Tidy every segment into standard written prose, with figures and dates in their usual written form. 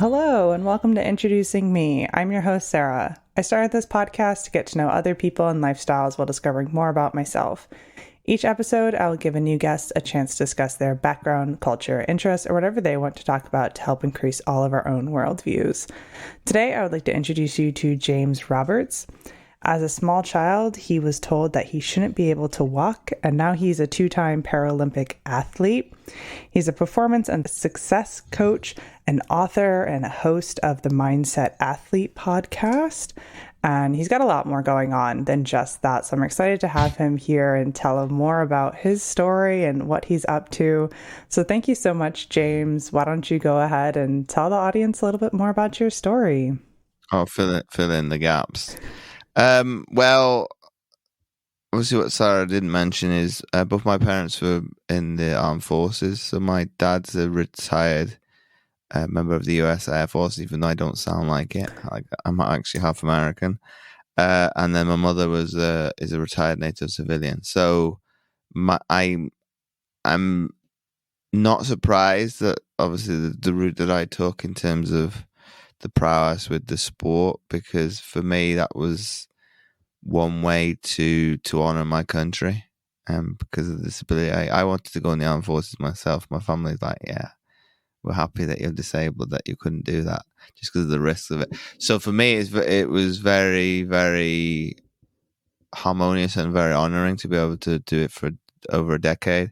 Hello, and welcome to Introducing Me. I'm your host, Sarah. I started this podcast to get to know other people and lifestyles while discovering more about myself. Each episode, I will give a new guest a chance to discuss their background, culture, interests, or whatever they want to talk about to help increase all of our own worldviews. Today, I would like to introduce you to James Roberts. As a small child, he was told that he shouldn't be able to walk, and now he's a two-time Paralympic athlete. He's a performance and success coach, an author, and a host of the Mindset Athlete podcast. And he's got a lot more going on than just that. So I'm excited to have him here and tell him more about his story and what he's up to. So thank you so much, James. Why don't you go ahead and tell the audience a little bit more about your story? Oh, fill in the gaps. Well, obviously what Sarah didn't mention is both my parents were in the armed forces. So my dad's a retired member of the US Air Force, even though I don't sound like it. I'm actually half American. And then my mother is a retired native civilian. So I'm not surprised that obviously the route that I took in terms of the prowess with the sport, because for me that was one way to honor my country. Because of the disability, I wanted to go in the armed forces myself. My family's like, yeah, we're happy that you're disabled, that you couldn't do that just because of the risks of it. So for me, it was very, very harmonious and very honoring to be able to do it for over a decade,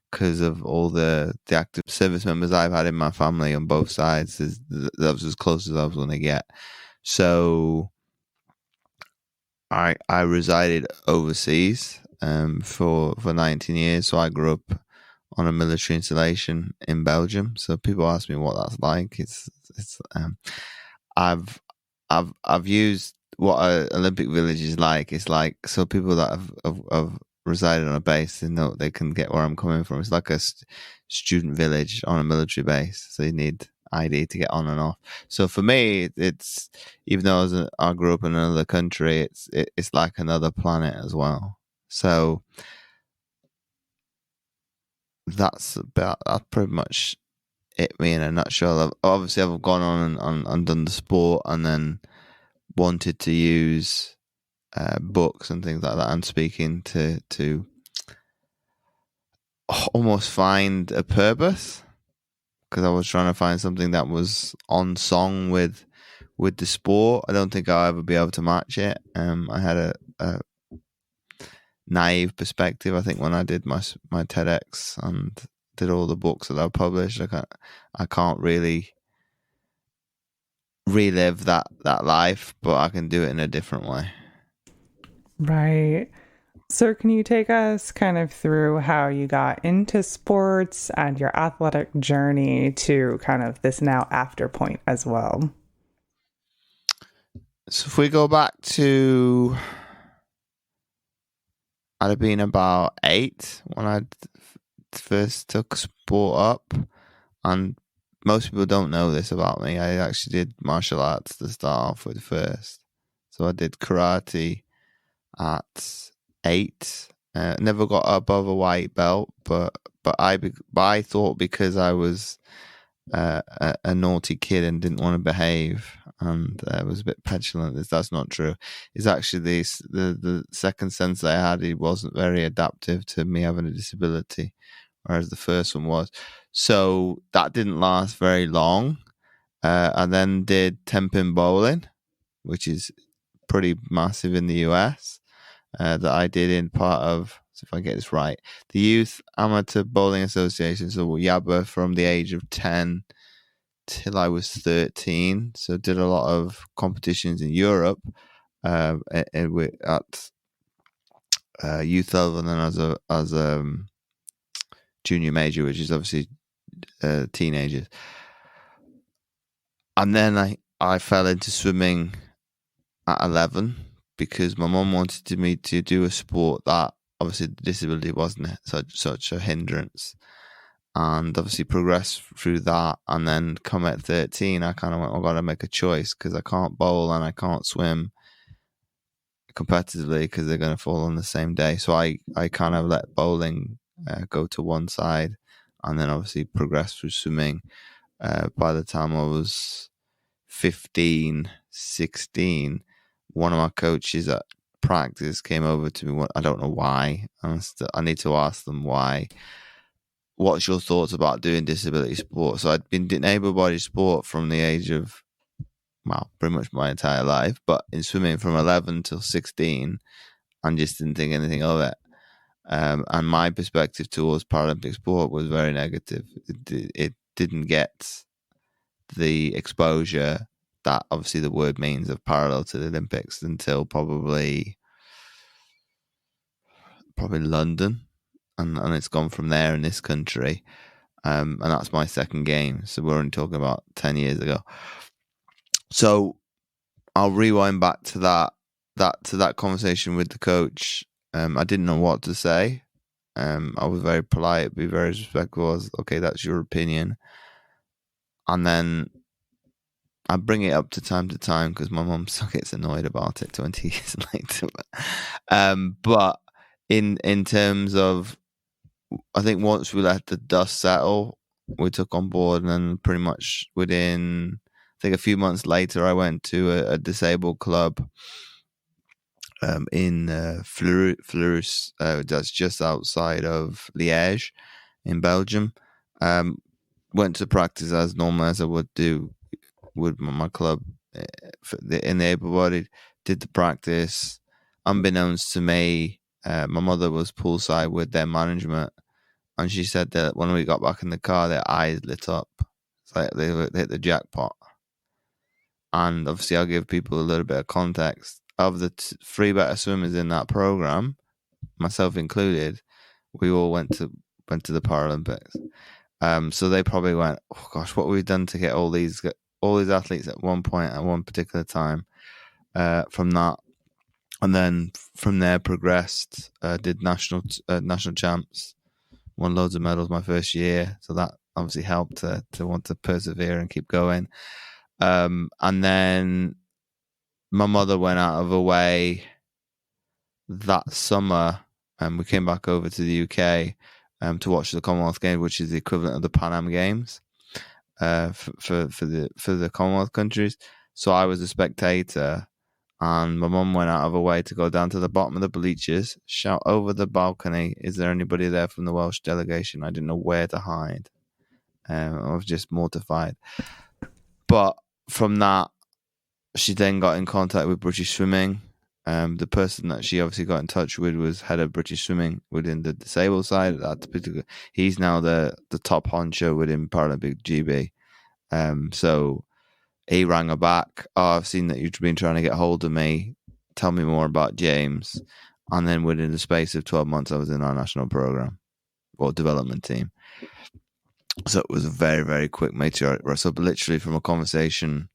because of all the active service members I've had in my family on both sides. That was as close as I was going to get. So I resided overseas for 19 years. So I grew up on a military installation in Belgium. So people ask me what that's like. I've used what an Olympic village is like. It's like, so people that have resided on a base, they know they can get where I'm coming from. It's like a student village on a military base, so you need ID to get on and off. So for me, it's, even though I grew up in another country, it's like another planet as well. So that's pretty much it, me in a nutshell. Obviously I've gone on and done the sport, and then wanted to use books and things like that, and speaking to almost find a purpose, because I was trying to find something that was on song with the sport. I don't think I'll ever be able to match it. I had a naive perspective, I think, when I did my TEDx and did all the books that I published. I can't really relive that life, but I can do it in a different way. Right. So can you take us kind of through how you got into sports and your athletic journey to kind of this now after point as well? So if we go back to, I'd have been about 8 when I first took sport up, and most people don't know this about me. I actually did martial arts to start off with first. So I did karate at 8. Never got above a white belt, but I thought, because I was a naughty kid and didn't want to behave, and was a bit petulant. That's not true. It's actually the second sensei I had, he wasn't very adaptive to me having a disability, whereas the first one was. So that didn't last very long. I then did 10-pin bowling, which is pretty massive in the US. That I did in part of, so if I get this right, the Youth Amateur Bowling Association, so YABA, from the age of 10 till I was 13. So did a lot of competitions in Europe at youth level, and then as a junior major, which is obviously teenagers. And then I fell into swimming at 11, because my mum wanted me to do a sport that obviously the disability wasn't such a hindrance, and obviously progressed through that. And then come at 13, I kind of went, I've got to make a choice, because I can't bowl and I can't swim competitively, because they're going to fall on the same day. So I kind of let bowling go to one side, and then obviously progressed through swimming. By the time I was 15, 16, one of my coaches at practice came over to me. I don't know why. I need to ask them why. What's your thoughts about doing disability sport? So I'd been doing able-bodied sport from the age of, well, pretty much my entire life, but in swimming from 11 till 16, I just didn't think anything of it. And my perspective towards Paralympic sport was very negative. It didn't get the exposure that obviously the word means of parallel to the Olympics until probably London, and it's gone from there in this country. And that's my second game, so we're only talking about 10 years ago. So I'll rewind back to that conversation with the coach. I didn't know what to say. I was very polite, be very respectful. I was, okay, that's your opinion. And then I bring it up to time because my mum still gets annoyed about it 20 years later. But in terms of, I think once we let the dust settle, we took on board, and then pretty much within, I think a few months later, I went to a disabled club in Fleurus, that's just outside of Liège in Belgium. Went to practice as normal as I would do with my club in the able-bodied. Did the practice. Unbeknownst to me, my mother was poolside with their management, and she said that when we got back in the car, their eyes lit up. It's like they hit the jackpot. And obviously, I'll give people a little bit of context. Of the three better swimmers in that program, myself included, we all went to the Paralympics. So they probably went, oh gosh, what have we done to get all these athletes at one point at one particular time? From that, and then from there progressed. Did national champs, won loads of medals my first year, so that obviously helped to want to persevere and keep going. And then my mother went out of her way that summer, and we came back over to the UK to watch the Commonwealth Games, which is the equivalent of the Pan Am Games for the Commonwealth countries. So I was a spectator, and my mum went out of her way to go down to the bottom of the bleachers, shout over the balcony, "Is there anybody there from the Welsh delegation?" I didn't know where to hide. I was just mortified. But from that, she then got in contact with British Swimming. The person that she obviously got in touch with was head of British Swimming within the disabled side. He's now the top honcho within Paralympic GB. So he rang her back. "Oh, I've seen that you've been trying to get hold of me. Tell me more about James." And then within the space of 12 months, I was in our national program or development team. So it was a very, very quick meteoric rush. So literally from a conversation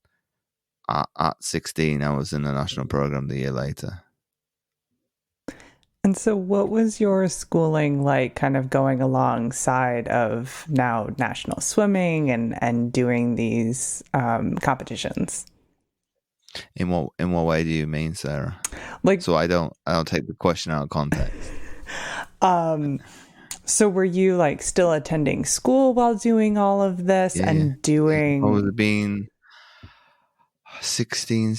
at 16, I was in the national program the year later. And so what was your schooling like, kind of going alongside of now national swimming and doing these competitions? In what way do you mean, Sarah? Like, so I don't take the question out of context. So were you like still attending school while doing all of this and doing? I was being 16,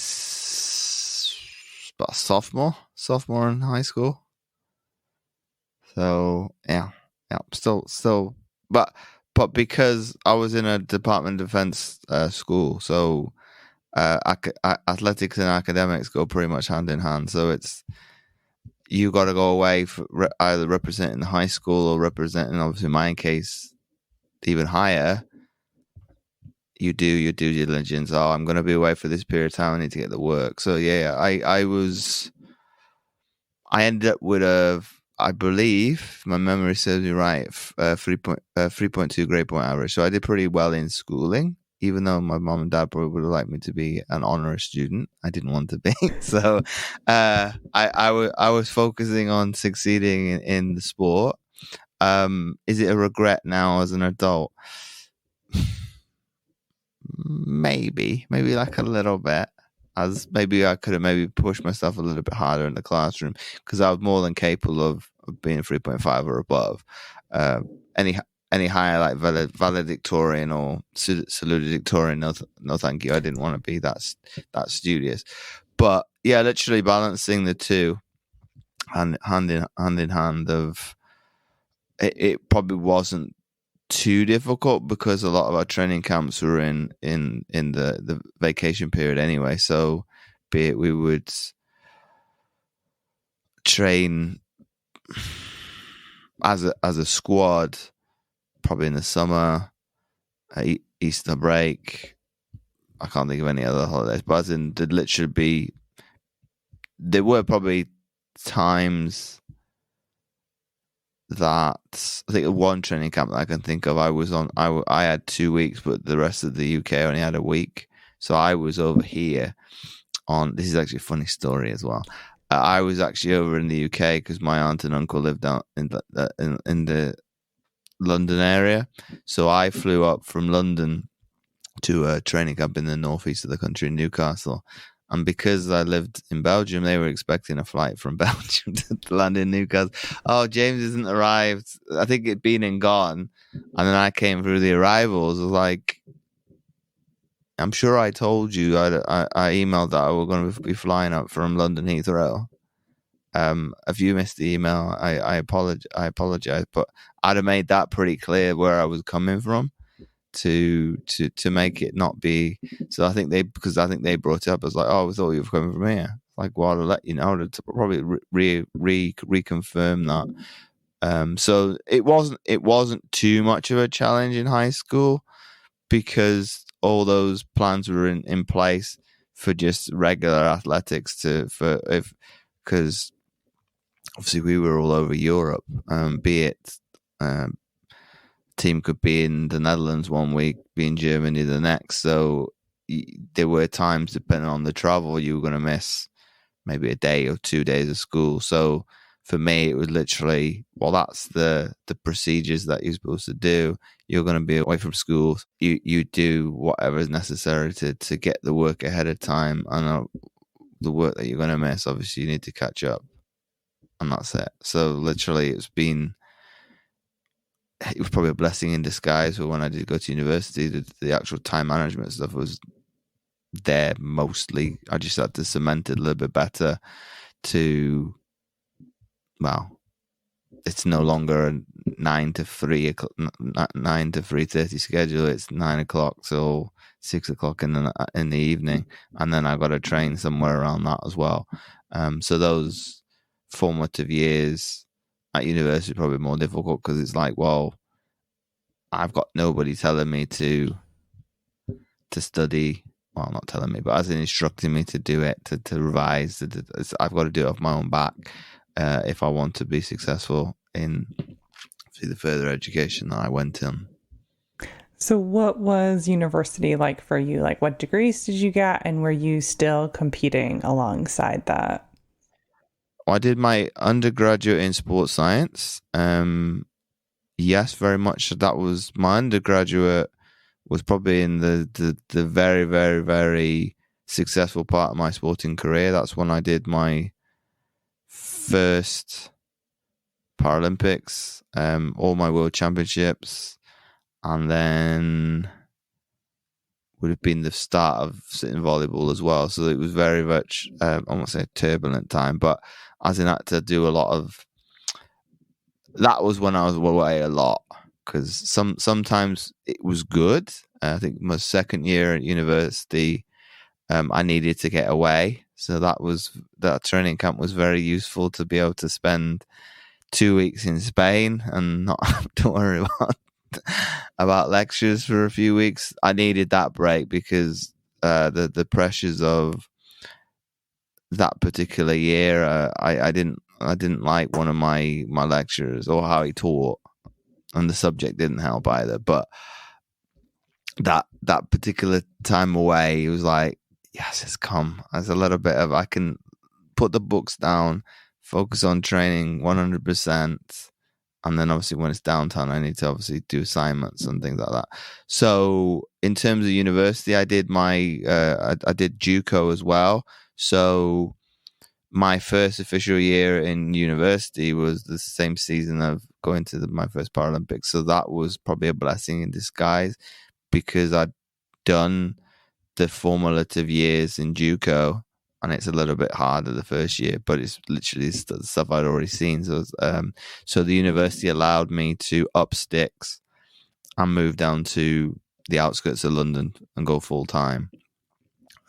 about sophomore in high school. So yeah, still, but because I was in a Department of Defense school, so athletics and academics go pretty much hand in hand. So it's, you got to go away for either representing the high school or representing, obviously in my case, even higher. You do your due diligence. Oh, I'm going to be away for this period of time. I need to get the work. So yeah, I ended up with I believe, if my memory serves me right, 3.2 grade point average. So I did pretty well in schooling, even though my mom and dad probably would have liked me to be an honor student. I didn't want to be. So I was focusing on succeeding in the sport. Is it a regret now as an adult? Maybe like a little bit. As maybe I could have maybe pushed myself a little bit harder in the classroom, because I was more than capable of being 3.5 or above. any higher, like valedictorian or salutatorian. No, thank you. I didn't want to be that studious. But yeah, literally balancing the two hand in hand. Of it probably wasn't too difficult because a lot of our training camps were in the vacation period anyway. So be it we would train as a squad probably in the summer, Easter break. I can't think of any other holidays, but as in there'd literally be, there were probably times that I think one training camp that I can think of, I was on. I had 2 weeks, but the rest of the UK only had a week. So I was over here on. This is actually a funny story as well. I was actually over in the UK because my aunt and uncle lived out in the London area. So I flew up from London to a training camp in the northeast of the country in Newcastle. And because I lived in Belgium, they were expecting a flight from Belgium to land in Newcastle. Oh, James isn't arrived. I think it'd been and gone. And then I came through the arrivals. I was like, I'm sure I told you. I emailed that we're going to be flying up from London Heathrow. If you missed the email, I apologize. But I'd have made that pretty clear where I was coming from. To make it not be. So I think they brought it up as like, oh, we thought you were coming from here. Like, well, to let you know, to probably reconfirm that. So it wasn't too much of a challenge in high school because all those plans were in place for just regular athletics because obviously we were all over Europe, be it. Team could be in the Netherlands one week, be in Germany the next. So there were times, depending on the travel, you were going to miss maybe a day or 2 days of school. So for me, it was literally, well, that's the procedures that you're supposed to do. You're going to be away from school. You do whatever is necessary to get the work ahead of time. And the work that you're going to miss, obviously, you need to catch up. And that's it. So literally, it was probably a blessing in disguise. But when I did go to university, the actual time management stuff was there mostly. I just had to cement it a little bit better to, well, it's no longer a 9 to 3:30 schedule. It's 9 o'clock till 6 o'clock in the evening. And then I got to train somewhere around that as well. So those formative years at university are probably more difficult because it's like, well, I've got nobody telling me to study. Well, not telling me, but as in instructing me to do it, to revise. I've got to do it off my own back if I want to be successful in the further education that I went in. So what was university like for you? Like, what degrees did you get, and were you still competing alongside that? I did my undergraduate in sports science. Yes, very much. That was my undergraduate. Was probably in the very, very, very successful part of my sporting career. That's when I did my first Paralympics, all my world championships, and then would have been the start of sitting volleyball as well. So it was very much, I won't say a turbulent time, but as in I had to do a lot of. That was when I was away a lot because sometimes it was good. I think my second year at university, I needed to get away, so that training camp was very useful to be able to spend 2 weeks in Spain and not have to worry about lectures for a few weeks. I needed that break because the pressures of that particular year, I didn't like one of my lecturers or how he taught, and the subject didn't help either. But that particular time away, it was like, yes, it's come. There's a little bit of, I can put the books down, focus on training 100%. And then obviously when it's downtime, I need to obviously do assignments and things like that. So in terms of university, I did I did JUCO as well. So my first official year in university was the same season of going to my first Paralympics. So that was probably a blessing in disguise, because I'd done the formative years in JUCO, and it's a little bit harder the first year, but it's literally the stuff I'd already seen. So the university allowed me to up sticks and move down to the outskirts of London and go full time,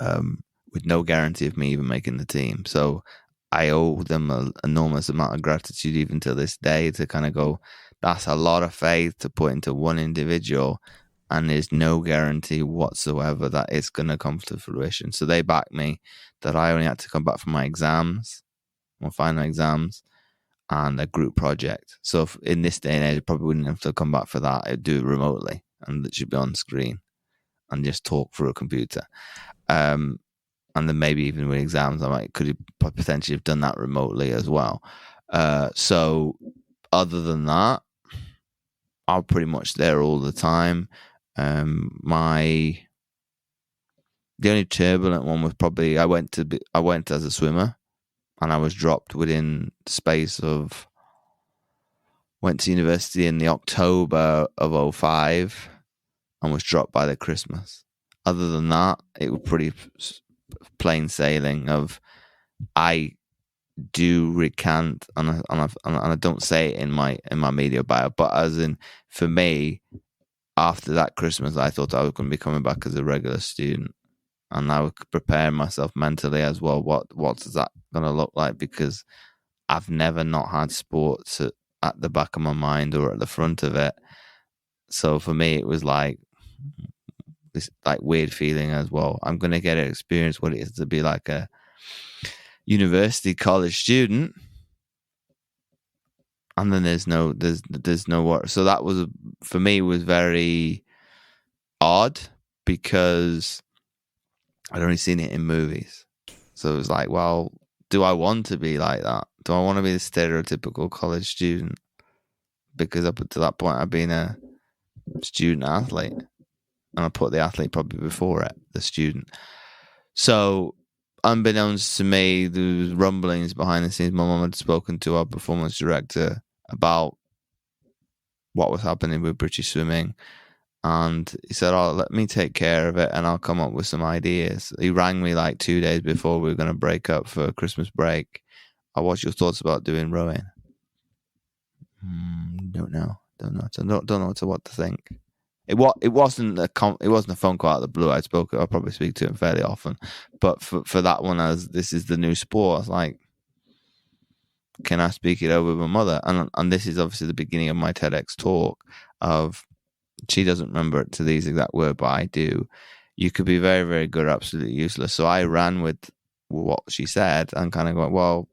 with no guarantee of me even making the team. So I owe them an enormous amount of gratitude even to this day, to kind of go, that's a lot of faith to put into one individual, and there's no guarantee whatsoever that it's going to come to fruition. So they backed me, that I only had to come back from my exams, my final exams, and a group project. So if, in this day and age, I probably wouldn't have to come back for that. I'd do it remotely and literally be on screen and just talk through a computer. And then maybe even with exams, could have potentially have done that remotely as well. So other than that, I'm pretty much there all the time. The only turbulent one was probably I went as a swimmer, and I was dropped within the space of, went to university in the October of 2005 and was dropped by the Christmas. Other than that, it was pretty plain sailing. Of I do recant, and I don't say it in my media bio, but as in, for me, after that Christmas, I thought I was going to be coming back as a regular student, and I was preparing myself mentally as well. What's that going to look like? Because I've never not had sports at the back of my mind or at the front of it. So for me, it was like this weird feeling as well. I'm going to get to experience what it is to be like a university college student, and then there's no work. So that was, for me, was very odd, because I'd only seen it in movies. So it was like, well, do I want to be like that? Do I want to be the stereotypical college student? Because up to that point, I've been a student athlete, and I put the athlete probably before it, the student. So unbeknownst to me, there was rumblings behind the scenes. My mum had spoken to our performance director about what was happening with British swimming, and he said, "Oh, let me take care of it, and I'll come up with some ideas." He rang me 2 days before we were going to break up for Christmas break. What's your thoughts about doing rowing? Don't know. Don't know what to think. It wasn't a phone call out of the blue. I probably speak to him fairly often, but for that one, as this is the new sport, I was like, can I speak it over with my mother? And this is obviously the beginning of my TEDx talk. Of, she doesn't remember it to these exact words, but I do. You could be very, very good, or absolutely useless. So I ran with what she said and kind of went, well,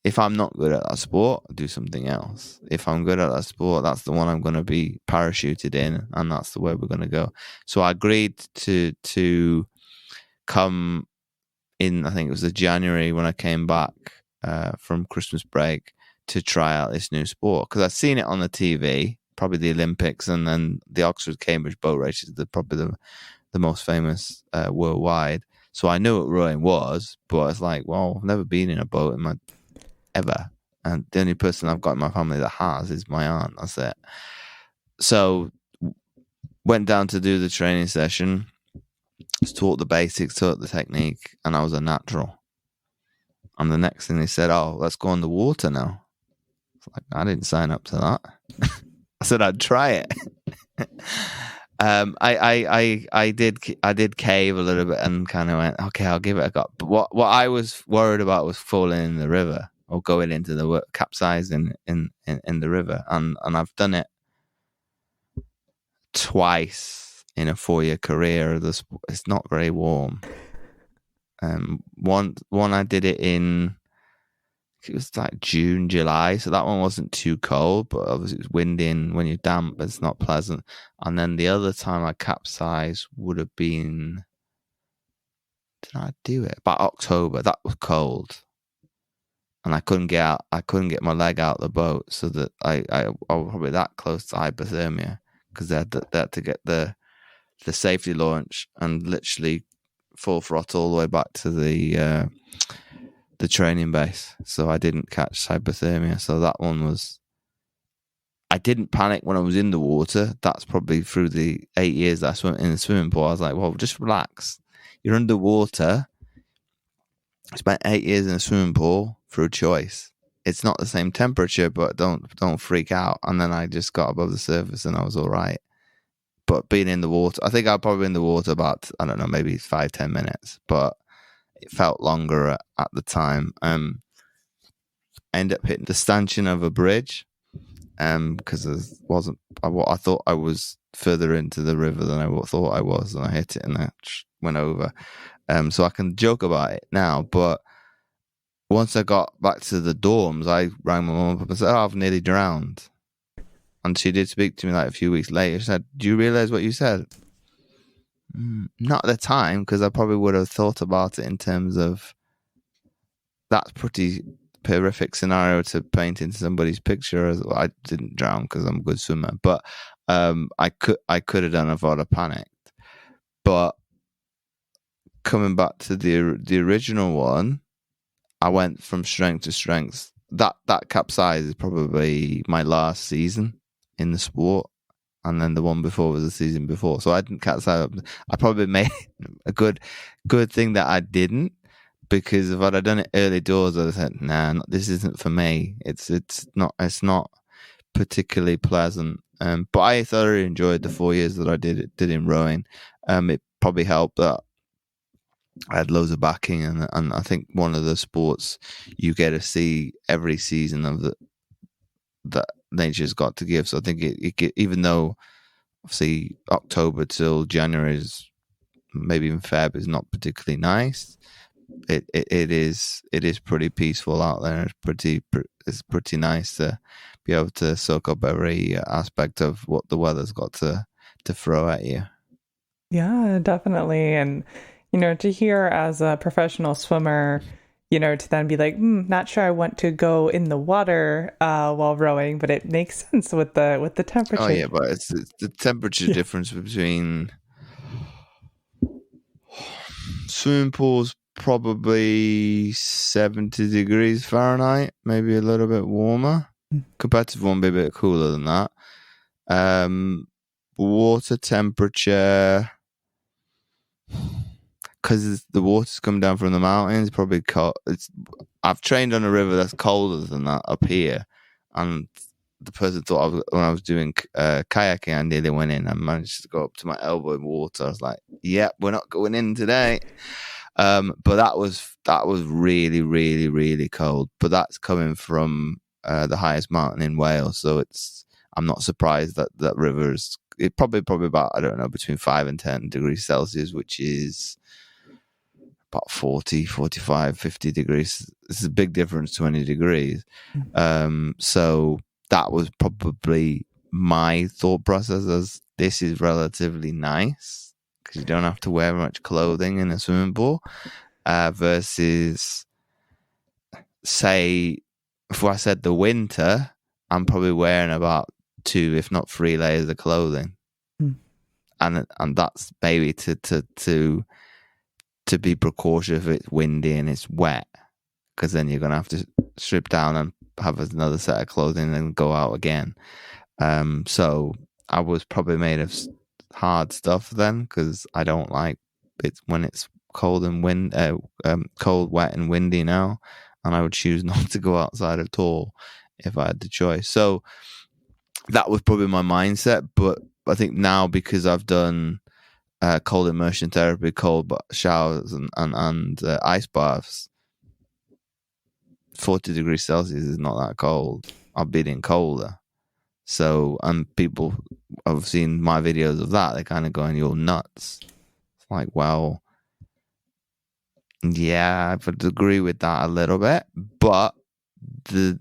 if I'm not good at that sport, I'll do something else. If I'm good at that sport, that's the one I'm going to be parachuted in, and that's the way we're going to go. So I agreed to come in, I think it was the January when I came back from Christmas break, to try out this new sport. Because I'd seen it on the TV, probably the Olympics, and then the Oxford-Cambridge boat races, probably the most famous worldwide. So I knew what rowing was, but I was like, well, I've never been in a boat ever, and the only person I've got in my family that has is my aunt. That's it. So went down to do the training session, taught the basics, taught the technique, and I was a natural. And the next thing they said, "Oh, let's go on the water now." It's like, I didn't sign up to that. I said I'd try it. I did cave a little bit and kind of went, okay, I'll give it a go. But what I was worried about was falling in the river, or going into the capsizing in the river, and I've done it twice in a 4-year career. It's not very warm. One I did it in, it was like June, July, so that one wasn't too cold, but obviously it was windy, and when you're damp, it's not pleasant. And then the other time I capsized would have been, did I do it? About October. That was cold, and I couldn't get my leg out of the boat, so that I was probably that close to hypothermia, because they had to get the safety launch and literally full throttle all the way back to the training base. So I didn't catch hypothermia. So that one was I didn't panic when I was in the water. That's probably through the 8 years that I swam in the swimming pool. I was like, well, just relax. You're underwater. I spent 8 years in a swimming pool through choice. It's not the same temperature, but don't freak out. And then I just got above the surface and I was all right. But being in the water, I think I'll probably be in the water about, I don't know, maybe 5-10 minutes, but it felt longer at the time. I ended up hitting the stanchion of a bridge because I thought I was further into the river than I thought I was, and I hit it and I went over. So I can joke about it now, but once I got back to the dorms, I rang my mum up and said, I've nearly drowned. And she did speak to me like a few weeks later. She said, do you realize what you said? Not at the time, because I probably would have thought about it in terms of that's pretty horrific scenario to paint into somebody's picture. As well. I didn't drown because I'm a good swimmer, but I could have done if I'd have panicked. But coming back to the original one, I went from strength to strength. That capsize is probably my last season in the sport, and then the one before was the season before. So I didn't capsize. I probably made a good thing that I didn't, because if I'd have done it early doors, I'd have said, "Nah, this isn't for me. It's not particularly pleasant." But I thoroughly enjoyed the 4 years that I did in rowing. It probably helped that I had loads of backing, and I think one of the sports you get to see every season of that nature's got to give. So I think it even though obviously October till January is maybe even Feb is not particularly nice, it is pretty peaceful out there. It's pretty nice to be able to soak up every aspect of what the weather's got to throw at you. Yeah, definitely. And to hear as a professional swimmer, to then be like, not sure I want to go in the water while rowing, but it makes sense with the temperature. Oh yeah, but it's the temperature difference between swimming pools, probably 70 degrees Fahrenheit, maybe a little bit warmer. Competitive one be a bit cooler than that. Water temperature, because the water's coming down from the mountains, probably cold. I've trained on a river that's colder than that up here, and the person thought when I was doing kayaking, I nearly went in. I managed to go up to my elbow in water. I was like, "Yep, we're not going in today." But that was really, really, really cold. But that's coming from the highest mountain in Wales, so I'm not surprised that river's probably about, I don't know, between 5 and 10 degrees Celsius, which is about 40, 45, 50 degrees. This is a big difference, 20 degrees. So that was probably my thought process, as this is relatively nice because you don't have to wear much clothing in a swimming pool, versus, say, if I said the winter, I'm probably wearing about 2, if not 3 layers of clothing. And that's maybe to be precautious if it's windy and it's wet, because then you're going to have to strip down and have another set of clothing and go out again. So I was probably made of hard stuff then, because I don't like it when it's cold and cold, wet and windy now, and I would choose not to go outside at all if I had the choice. So that was probably my mindset. But I think now, because I've done cold immersion therapy, cold showers, and ice baths, 40 degrees Celsius is not that cold. I've been in colder. So, and people have seen my videos of that, they're kind of going, "You're nuts." It's like, well, yeah, I would agree with that a little bit, but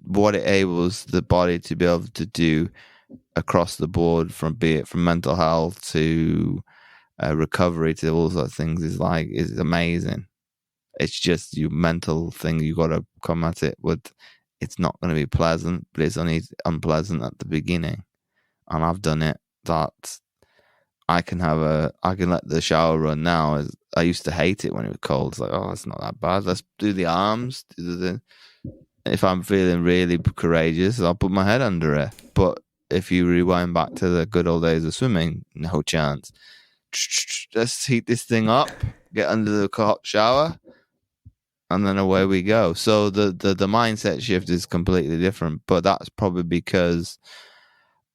what it enables the body to be able to do across the board, from mental health to recovery to all sorts of things, is amazing. It's just your mental thing. You got to come at it with. It's not going to be pleasant, but it's only unpleasant at the beginning. And I've done it that I can let the shower run now. I used to hate it when it was cold. It's like, oh, it's not that bad. Let's do the arms. If I'm feeling really courageous, I'll put my head under it. But if you rewind back to the good old days of swimming, no chance. Let's heat this thing up, get under the hot shower, and then away we go. So the mindset shift is completely different, but that's probably because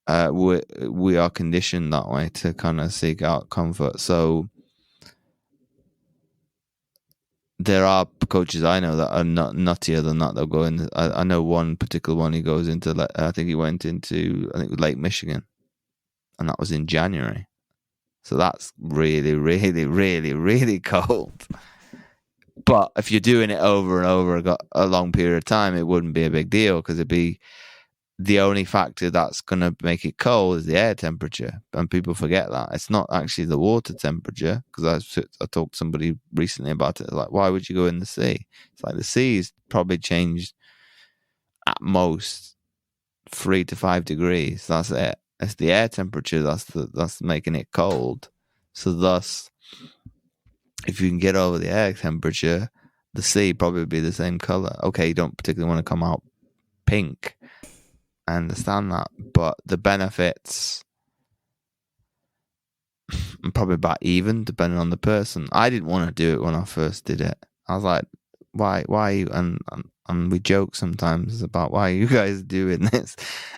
we are conditioned that way to kind of seek out comfort. So there are coaches I know that are not nuttier than that. They'll go in. I know one particular one. He goes into. I think he went into. I think it was Lake Michigan, and that was in January. So that's really, really, really, really cold. But if you're doing it over and over a long period of time, it wouldn't be a big deal because it'd be the only factor that's going to make it cold is the air temperature. And people forget that. It's not actually the water temperature, because I talked to somebody recently about it. Like, why would you go in the sea? It's like the sea's probably changed at most 3 to 5 degrees. That's it. It's the air temperature that's making it cold. So thus, if you can get over the air temperature, the sea probably be the same color. Okay, you don't particularly want to come out pink. I understand that, but the benefits are probably about even, depending on the person. I didn't want to do it when I first did it. I was like, why are you? And we joke sometimes about why are you guys doing this?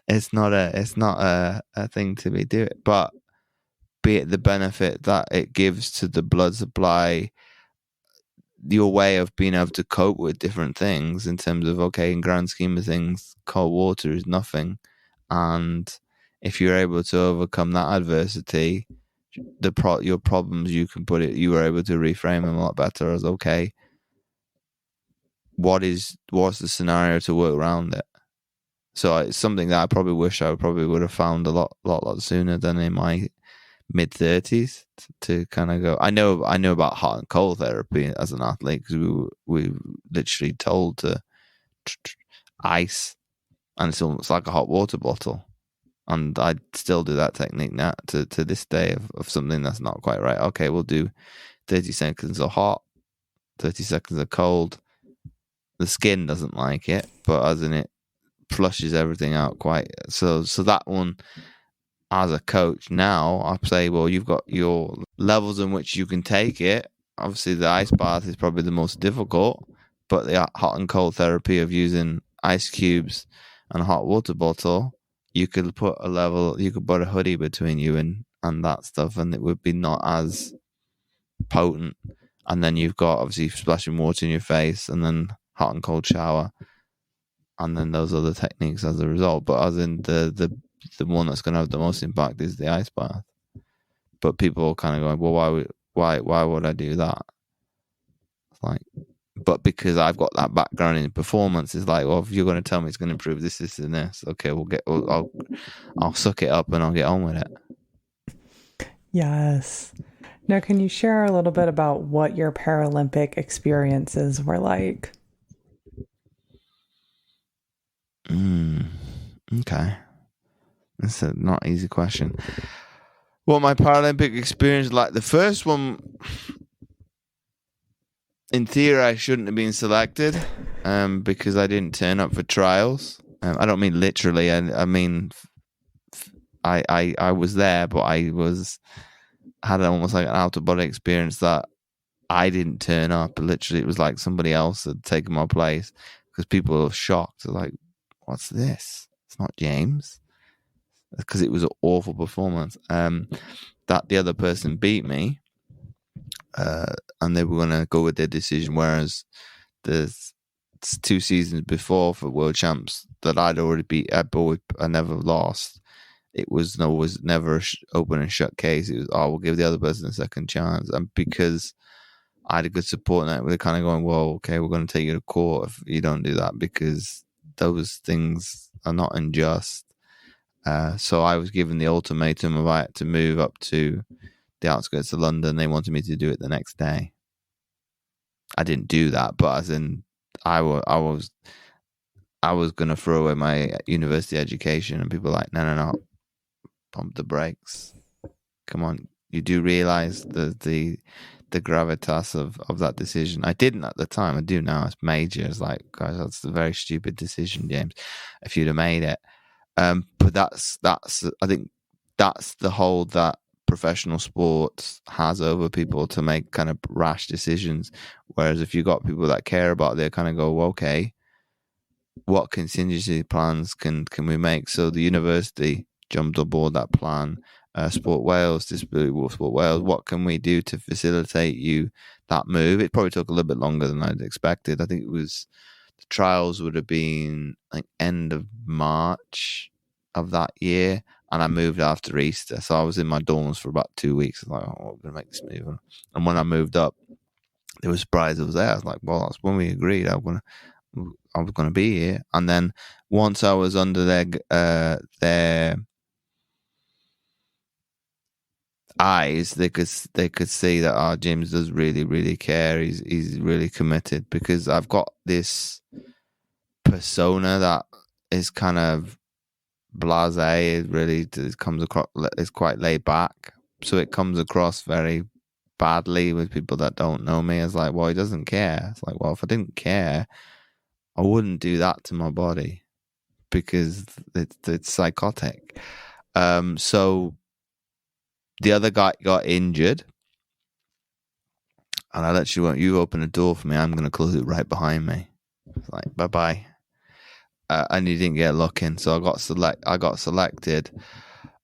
It's not a thing to be doing, but be it the benefit that it gives to the blood supply, your way of being able to cope with different things in terms of, okay, in grand scheme of things, cold water is nothing. And if you're able to overcome that adversity, your problems, you were able to reframe them a lot better as, okay, what's the scenario to work around it? So it's something that I probably wish I would have found a lot sooner than in my mid-30s to kind of go. I know about hot and cold therapy as an athlete, because we literally told to ice, and it's almost like a hot water bottle, and I still do that technique now to this day of something that's not quite right. Okay, we'll do 30 seconds of hot, 30 seconds of cold. The skin doesn't like it, but as in it flushes everything out quite. So that one, as a coach now, I say, well, you've got your levels in which you can take it. Obviously, the ice bath is probably the most difficult, but the hot and cold therapy of using ice cubes and a hot water bottle, you could put a hoodie between you and that stuff, and it would be not as potent. And then you've got obviously splashing water in your face, and then hot and cold shower, and then those other techniques as a result. But as in the one that's going to have the most impact is the ice bath. But people are kind of going, well, why would I do that? It's like, but because I've got that background in performance, it's like, well, if you're going to tell me it's going to improve this, and this, okay, I'll suck it up and I'll get on with it. Yes. Now, can you share a little bit about what your Paralympic experiences were like? Okay. That's a not easy question. Well, my Paralympic experience, like the first one, in theory, I shouldn't have been selected because I didn't turn up for trials. I don't mean literally. I mean, I was there, but I had almost like an out-of-body experience that I didn't turn up. Literally, it was like somebody else had taken my place, because people were shocked. They're like, what's this? It's not James. Because it was an awful performance. That the other person beat me, and they were going to go with their decision. Whereas the 2 seasons before for World Champs that I'd already beat, I never lost. It was never an open and shut case. It was, we'll give the other person a second chance. And because I had a good support network, they're kind of going, well, okay, we're going to take you to court if you don't do that, because those things are not unjust. So I was given the ultimatum of I had to move up to the outskirts of London. They wanted me to do it the next day. I didn't do that, but as in I was going to throw away my university education, and people were like, no, pump the brakes. Come on, you do realize the gravitas of that decision. I didn't at the time. I do now. It's major. It's like, gosh, that's a very stupid decision, James. If you'd have made it. but that's I think that's the hold that professional sports has over people to make kind of rash decisions. Whereas if you got people that care about it, they kind of go, well, okay, what contingency plans can we make? So the university jumped aboard that plan. Sport Wales, Disability Sport Wales, what can we do to facilitate you that move? It probably took a little bit longer than I'd expected. I think it was, the trials would have been like end of March of that year, and I moved after Easter. So I was in my dorms for about 2 weeks. I was like, oh, I'm going to make this move. And when I moved up, they were surprised I was there. I was like, well, that's when we agreed I was going to be here. And then once I was under their eyes, they could see that our James does really, really care. He's really committed, because I've got this persona that is kind of blasé. It really comes across, it's quite laid back, so it comes across very badly with people that don't know me. It's like, well, he doesn't care. It's like, well, if I didn't care, I wouldn't do that to my body, because it's psychotic. So the other guy got injured, and I literally went, you open a door for me, I'm going to close it right behind me. It's like, bye-bye. And he didn't get a look in, so I got selected.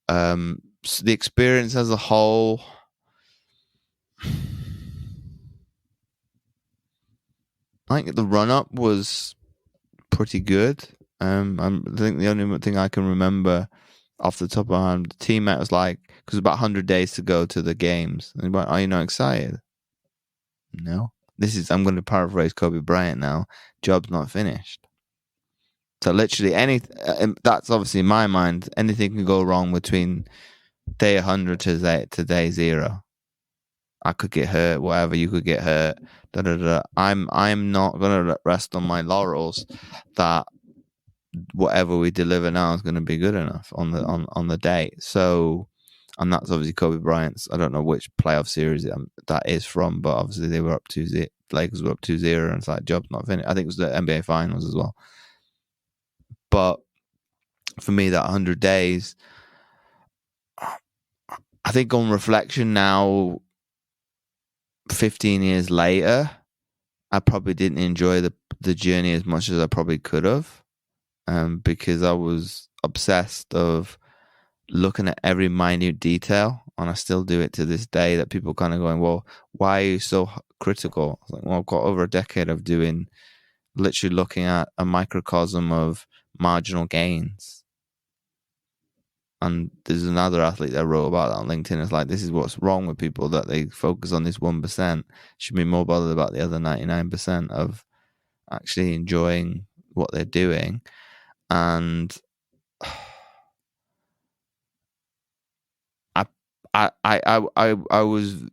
So the experience as a whole, I think the run-up was pretty good. I think the only thing I can remember off the top of my head, the teammate was like, because about 100 days to go to the games, and he went, are you not excited? No. I'm going to paraphrase Kobe Bryant now, job's not finished. So literally that's obviously in my mind, anything can go wrong between day 100 to day 0. I could get hurt, whatever, you could get hurt. I'm not going to rest on my laurels that whatever we deliver now is going to be good enough on the day. So, and that's obviously Kobe Bryant's, I don't know which playoff series that is from, but obviously they were up 2-0, Lakers were up 2-0, and it's like, job's not finished. I think it was the NBA Finals as well. But for me, that 100 days, I think on reflection now, 15 years later, I probably didn't enjoy the journey as much as I probably could have, because I was obsessed of looking at every minute detail, and I still do it to this day, that people kind of going, well, why are you so critical? I was like, well, I've got over a decade of literally looking at a microcosm of marginal gains. And there's another athlete that wrote about that on LinkedIn. It's like, this is what's wrong with people, that they focus on this 1%. Should be more bothered about the other 99% of actually enjoying what they're doing. And I was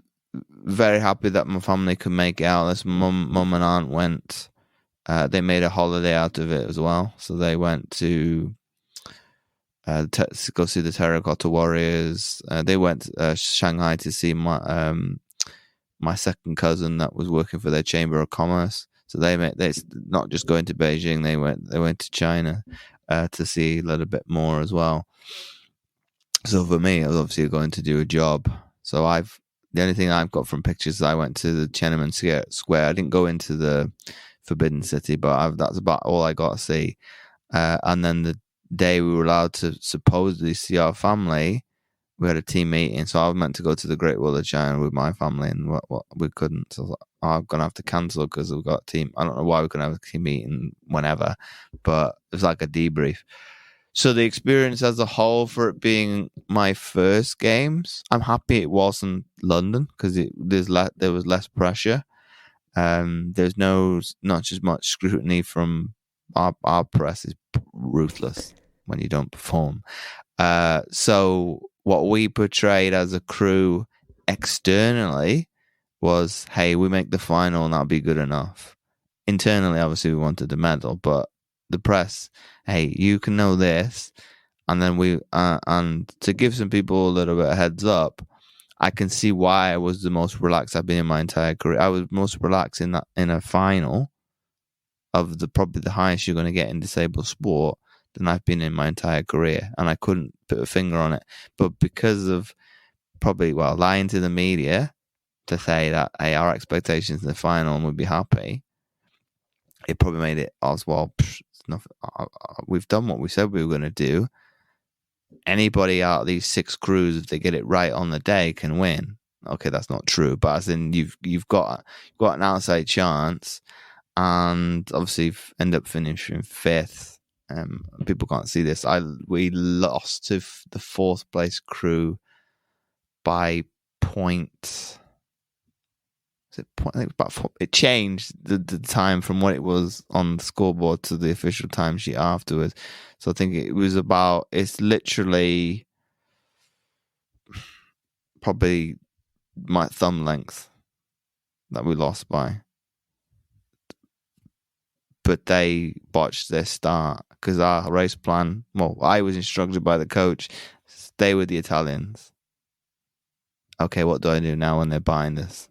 very happy that my family could make it out. This mum and aunt went. They made a holiday out of it as well. So they went to go see the Terracotta Warriors. They went to Shanghai to see my second cousin that was working for their Chamber of Commerce. So they not just going to Beijing. They went to China to see a little bit more as well. So for me, I was obviously going to do a job. So the only thing I've got from pictures is I went to the Tiananmen Square. I didn't go into the Forbidden City, but that's about all I got to see. And then the day we were allowed to supposedly see our family, we had a team meeting. So I was meant to go to the Great Wall of China with my family, and we couldn't. So I was like, oh, I'm going to have to cancel because we've got a team. I don't know why we couldn't have a team meeting whenever, but it was like a debrief. So the experience as a whole, for it being my first games, I'm happy it wasn't London, because there was less pressure. There's not as much scrutiny from our press is ruthless when you don't perform. So what we portrayed as a crew externally was, hey, we make the final and that'll be good enough. Internally, obviously, we wanted the medal, but the press, hey, you can know this. And then and to give some people a little bit of heads up, I can see why I was the most relaxed I've been in my entire career. I was most relaxed in a final of probably the highest you're going to get in disabled sport. than I've been in my entire career, and I couldn't put a finger on it. But because of probably, lying to the media to say that, hey, our expectations in the final and we'd be happy, it probably made it as well. We've done what we said we were going to do. Anybody out of these 6 crews, if they get it right on the day, can win. Okay, that's not true, but as in you've got an outside chance, and obviously end up finishing 5th. People can't see this. We lost to the 4th place crew by point. I think it changed the time from what it was on the scoreboard to the official timesheet afterwards. So I think it was it's literally probably my thumb length that we lost by. But they botched their start because our race plan, I was instructed by the coach, stay with the Italians. Okay, what do I do now when they're behind us?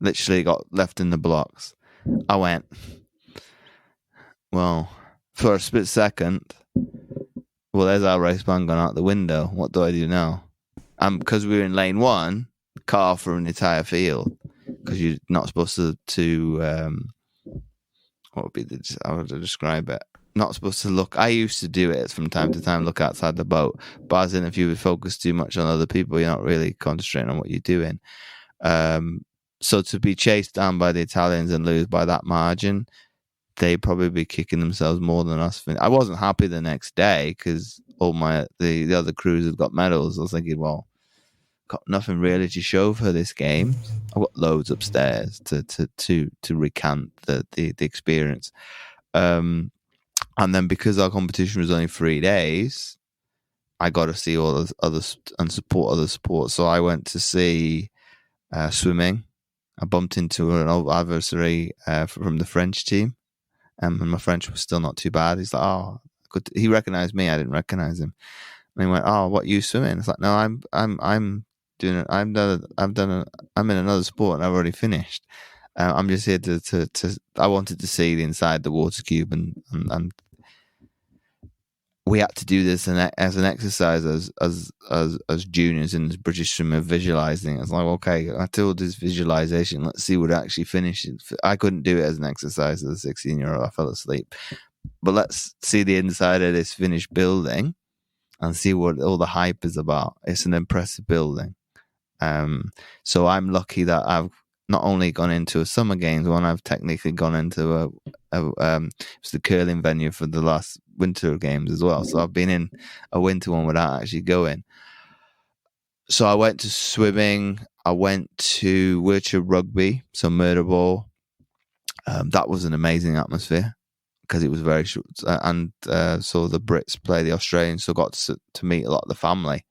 Literally got left in the blocks. I went, for a split second, there's our race plan gone out the window. What do I do now? Because we were in lane 1, cut off from the entire field, because you're not supposed to what would be how would I describe it? Not supposed to look. I used to do it from time to time, look outside the boat. But as in, if you would focus too much on other people, you're not really concentrating on what you're doing. So to be chased down by the Italians and lose by that margin, they'd probably be kicking themselves more than us. I wasn't happy the next day because all the other crews had got medals. I was thinking, got nothing really to show for this game. I've got loads upstairs to recant the experience. And then because our competition was only 3 days, I got to see all the others and support other sports. So I went to see swimming. I bumped into an old adversary from the French team, and my French was still not too bad. He's like, he recognized me. I didn't recognize him. And he went, what, you swimming? It's like, no, I'm doing it. I'm in another sport and I've already finished. I'm just here to I wanted to see the inside the water cube, and we had to do this as an exercise as juniors in the British swimmer visualizing. It's like, okay, I told this visualization, let's see what it actually finishes. I couldn't do it as an exercise as a 16-year-old. I fell asleep. But let's see the inside of this finished building and see what all the hype is about. It's an impressive building. So I'm lucky that I've not only gone into a summer games one, I've technically gone into it's the curling venue for the last winter games as well. So I've been in a winter one without actually going. So I went to swimming. I went to wheelchair rugby, so murder ball. That was an amazing atmosphere because it was very short. And so the Brits play the Australians, so got to meet a lot of the family.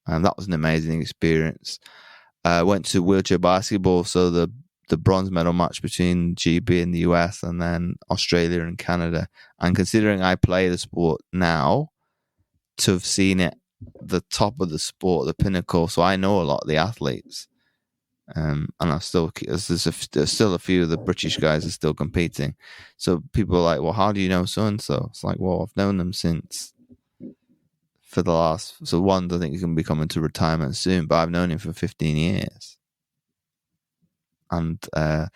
And that was an amazing experience. Went to wheelchair basketball, so the bronze medal match between GB and the US, and then Australia and Canada. And considering I play the sport now, to have seen it the top of the sport, the pinnacle, so I know a lot of the athletes. And there's still a few of the British guys are still competing. So people are like, how do you know so and so? It's like, I've known them since. For the last, so one, I think he's going to be coming to retirement soon, but I've known him for 15 years. And I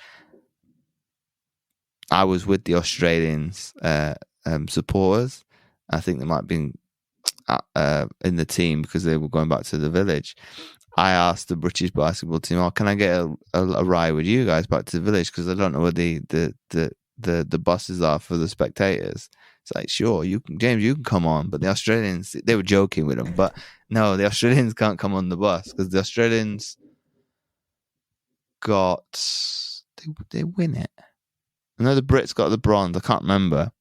was with the Australians supporters. I think they might have been in the team because they were going back to the village. I asked the British basketball team, can I get a ride with you guys back to the village? Because I don't know where the buses are for the spectators. It's like, sure, James, you can come on. But the Australians, they were joking with them. But no, the Australians can't come on the bus because the Australians they win it. I know the Brits got the bronze. I can't remember.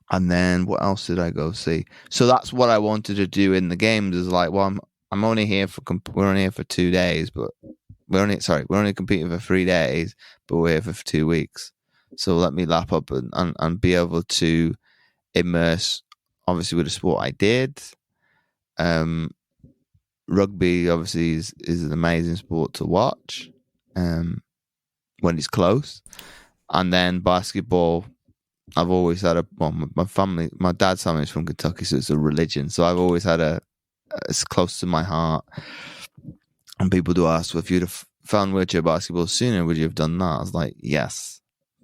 And then what else did I go see? So that's what I wanted to do in the games. Is like, I'm only here we're only here for 2 days, but we're only competing for 3 days, but we're here for 2 weeks. So let me lap up and be able to immerse, obviously, with the sport I did. Rugby, obviously, is an amazing sport to watch when it's close. And then basketball, I've always had my family, my dad's family is from Kentucky, so it's a religion. So I've always had it's close to my heart. And people do ask, well, if you'd have found wheelchair basketball sooner, would you have done that? I was like, yes.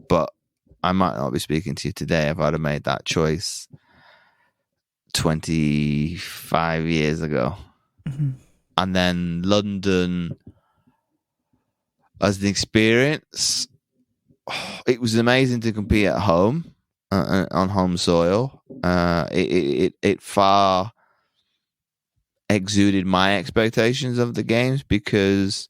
But I might not be speaking to you today if I'd have made that choice 25 years ago. Mm-hmm. And then London, as an experience, it was amazing to compete at home, on home soil. It far exuded my expectations of the games because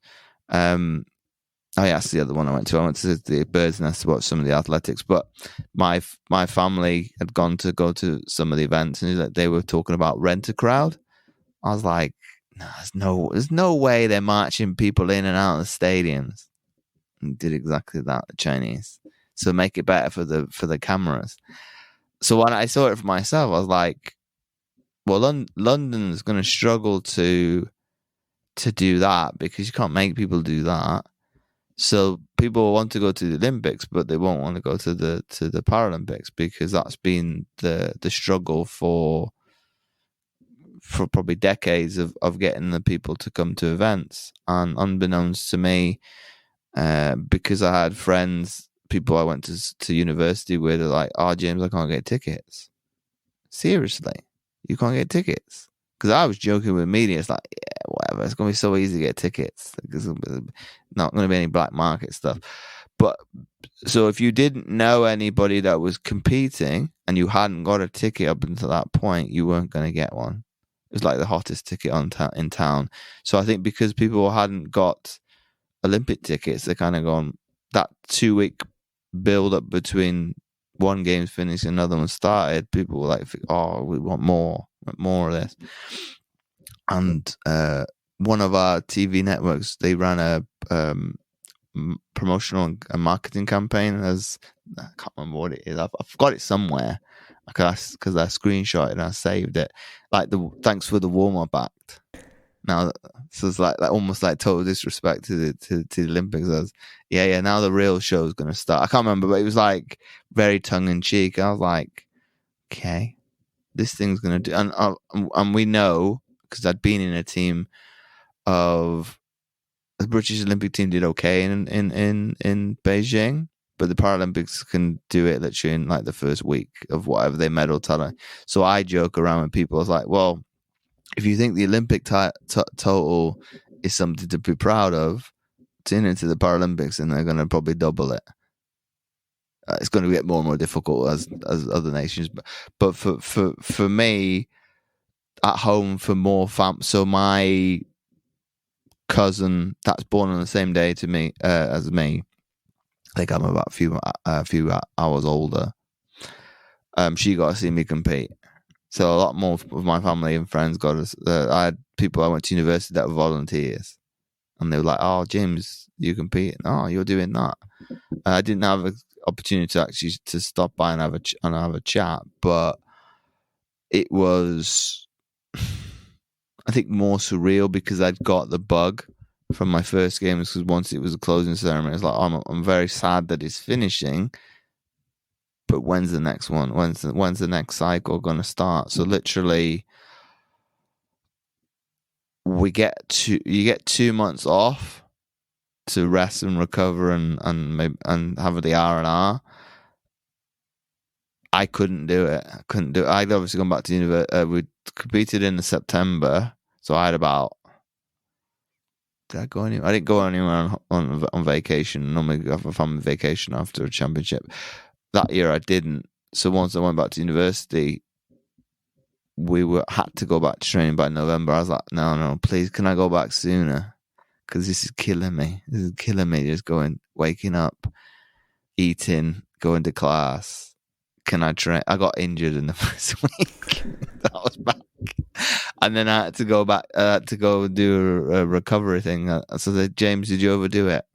that's the other one I went to. I went to the Bird's Nest to watch some of the athletics, but my family had go to some of the events, and they were talking about rent-a-crowd. I was like, no, there's no way they're marching people in and out of the stadiums. And did exactly that, the Chinese. So make it better for the cameras. So when I saw it for myself, I was like, well, London's going to struggle to do that because you can't make people do that. So people want to go to the Olympics, but they won't want to go to the Paralympics because that's been the struggle for probably decades of getting the people to come to events. And unbeknownst to me, because I had friends, people I went to university with, are like, "Oh, James, I can't get tickets." Seriously, you can't get tickets? Because I was joking with media. It's like, yeah, whatever. It's going to be so easy to get tickets. There's not going to be any black market stuff. But so if you didn't know anybody that was competing and you hadn't got a ticket up until that point, you weren't going to get one. It was like the hottest ticket in town. So I think because people hadn't got Olympic tickets, they're kind of gone, that 2-week build up between one game's finished and another one started, people were like, oh, we want more of this. And one of our TV networks, they ran a promotional and marketing campaign. As I can't remember what it is. I've got it somewhere because I screenshot it and I saved it. Like the thanks for the warm up act. Now, so it's like almost like total disrespect to the Olympics. As yeah. Now the real show is going to start. I can't remember, but it was like very tongue in cheek. I was like, okay, this thing's going to do, and we know because I'd been in a team of the British Olympic team did okay in Beijing, but the Paralympics can do it literally in like the first week of whatever they medal tally. So I joke around with people. I was like, well, if you think the Olympic total is something to be proud of, tune into the Paralympics and they're going to probably double it. It's going to get more and more difficult as other nations, but for me at home, for more so my cousin that's born on the same day to me as me, I think I'm about a few hours older. She got to see me compete. So a lot more of my family and friends got us. I had people I went to university that were volunteers, and they were like, "Oh, James, you compete? Oh, you're doing that." I didn't have an opportunity to actually to stop by and have a chat, but it was, I think, more surreal because I'd got the bug from my first games. Because once it was a closing ceremony, it's like, I'm very sad that it's finishing. But when's the next one? When's the next cycle going to start? So literally, you get 2 months off to rest and recover and have the R&R. I couldn't do it. I'd obviously gone back to university. We competed in September, so I had about. Did I go anywhere? I didn't go anywhere on vacation. Normally, I have a family vacation after a championship. That year I didn't. So once I went back to university, had to go back to training by November. I was like, no, please, can I go back sooner? Because this is killing me. Just waking up, eating, going to class. Can I train? I got injured in the first week. I was back. And then I had to go back, to go do a recovery thing. So they said, James, did you overdo it?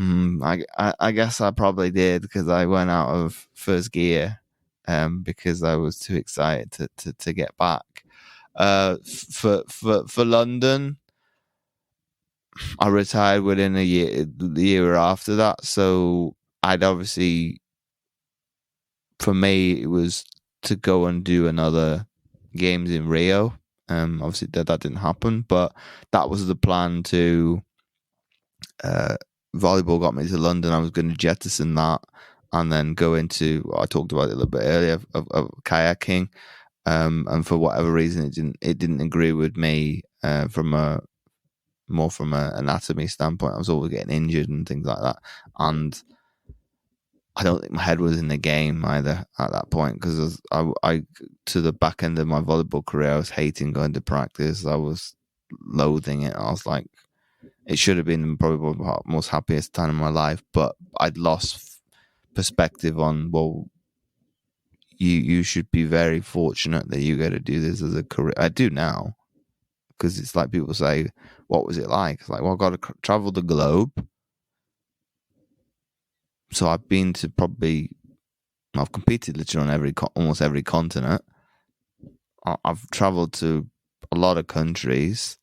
I guess I probably did because I went out of first gear because I was too excited to get back. For London, I retired within the year after that. So I'd obviously for me, it was to go and do another games in Rio. Obviously that didn't happen, but that was the plan to. Volleyball got me to London. I was going to jettison that and then go into. I talked about it a little bit earlier of kayaking, and for whatever reason, it didn't agree with me from an anatomy standpoint. I was always getting injured and things like that, and I don't think my head was in the game either at that point, because I to the back end of my volleyball career, I was hating going to practice. I was loathing it. I was like, it should have been probably the most happiest time of my life, but I'd lost perspective on, well, you should be very fortunate that you get to do this as a career. I do now, because it's like people say, what was it like? It's like, well, I've got to travel the globe. So I've been to I've competed literally on almost every continent. I've traveled to a lot of countries,